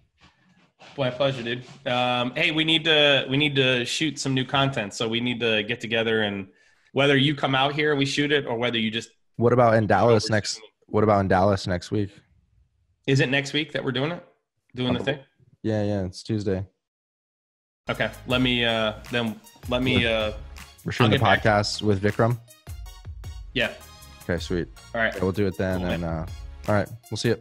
My pleasure, dude. Hey, we need to shoot some new content. So we need to get together, and whether you come out here and we shoot it, or whether you just. What about in Dallas next week? Is it next week that we're doing it? doing the thing? Yeah, it's Tuesday. Okay, let me. We're shooting the podcast with Vikram. Yeah. Okay, sweet. All right. Yeah, we'll do it then, cool, and all right, we'll see you.